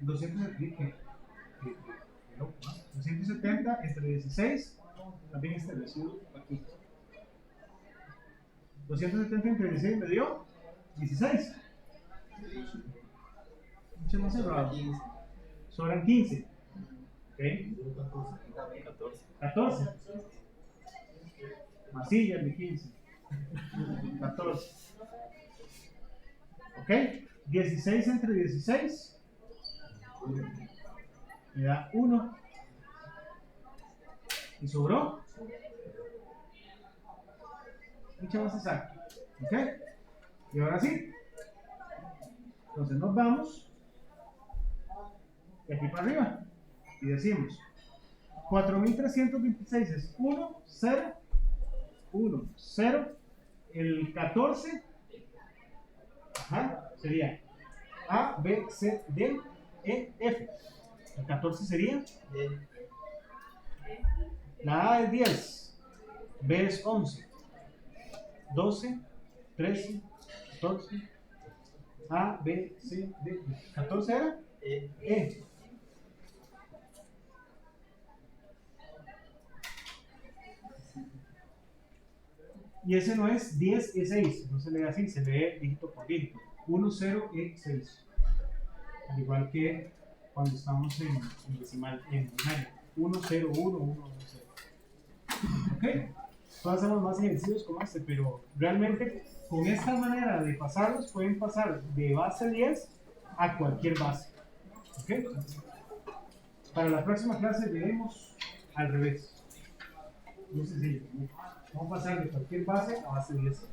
270 entre 16. También este residuo aquí. 270 entre 16 me dio 16. Mucho más cerrado. Sobran 15. ¿Ok? 14. Masillas de 15. 14. ¿Ok? 16 entre 16 me da 1. ¿Y sobró? Mucho más exacto. ¿Ok? Y ahora sí. Entonces nos vamos de aquí para arriba y decimos 4326 es 1, 0, 1, 0. El 14 sería A, B, C, D, E, F. El 14 sería la A es 10, B es 11, 12, 13, 14, A, B, C, D. 14 era E. Y ese no es 10 E6, no se lee así, se lee dígito por dígito. 1, 0, E6. Al igual que cuando estamos en decimal, en binario. 1, 0, 1, 1, 0. ¿Ok? Todos hacemos más ejercicios como este, pero realmente con esta manera de pasarlos pueden pasar de base 10 a cualquier base. ¿Ok? Para la próxima clase veremos al revés. Muy sencillo. Vamos a pasar de cualquier base a base 10. ¿Ok?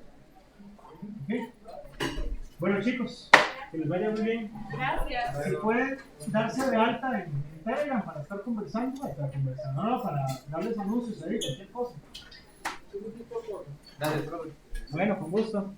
Bueno chicos, que les vaya muy bien. Gracias. Si pueden darse de alta en Telegram para estar conversando, para conversar, no, para darles anuncios ahí, cualquier cosa. Dale, profe. Bueno, con gusto.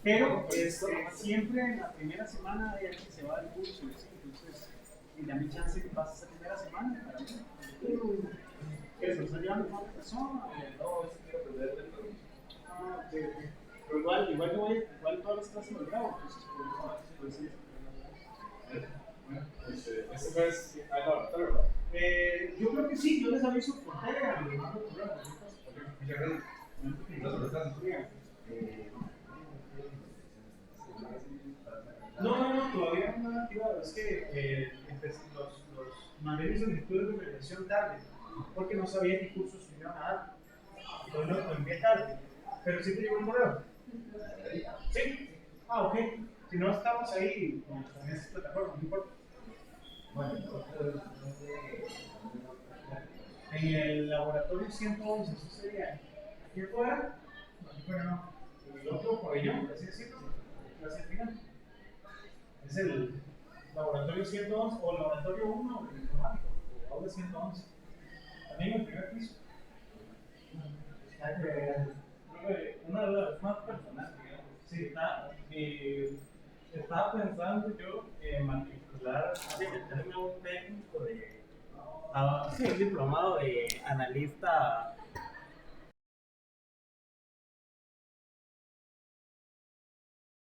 Pero siempre en la primera semana hay alguien que se va del curso, entonces y dame chance que pase esa primera semana para mí. ¿Qué se está llevando con otra persona? No, es que quiero aprender del todo. Ah, ok, ok. Pero igual todas las clases las grabo, entonces por eso Bueno, este mes hay laboratorio, ¿verdad? yo creo que sí, yo les aviso por Telegram, les mando correo. Muchas gracias. No, todavía no me han activado. Es que los mandé mis solicitudes de revisión tarde, porque no sabía qué cursos se iban a dar. Entonces lo envié tarde, pero sí te llegó un correo. ¿Sí? Ah, ok. Si no estamos ahí con esta plataforma, no importa. En el laboratorio 111, eso sería. ¿Aquí afuera? No, aquí afuera no. En el otro pabellón, por así decirlo, hacia el final. Es el laboratorio 111 o el laboratorio 1 de informática, o aula 111. También el primer piso. Una duda más personal, digamos. Sí. Estaba pensando yo en matricular, meterme a un técnico de. Sí, un diplomado de analista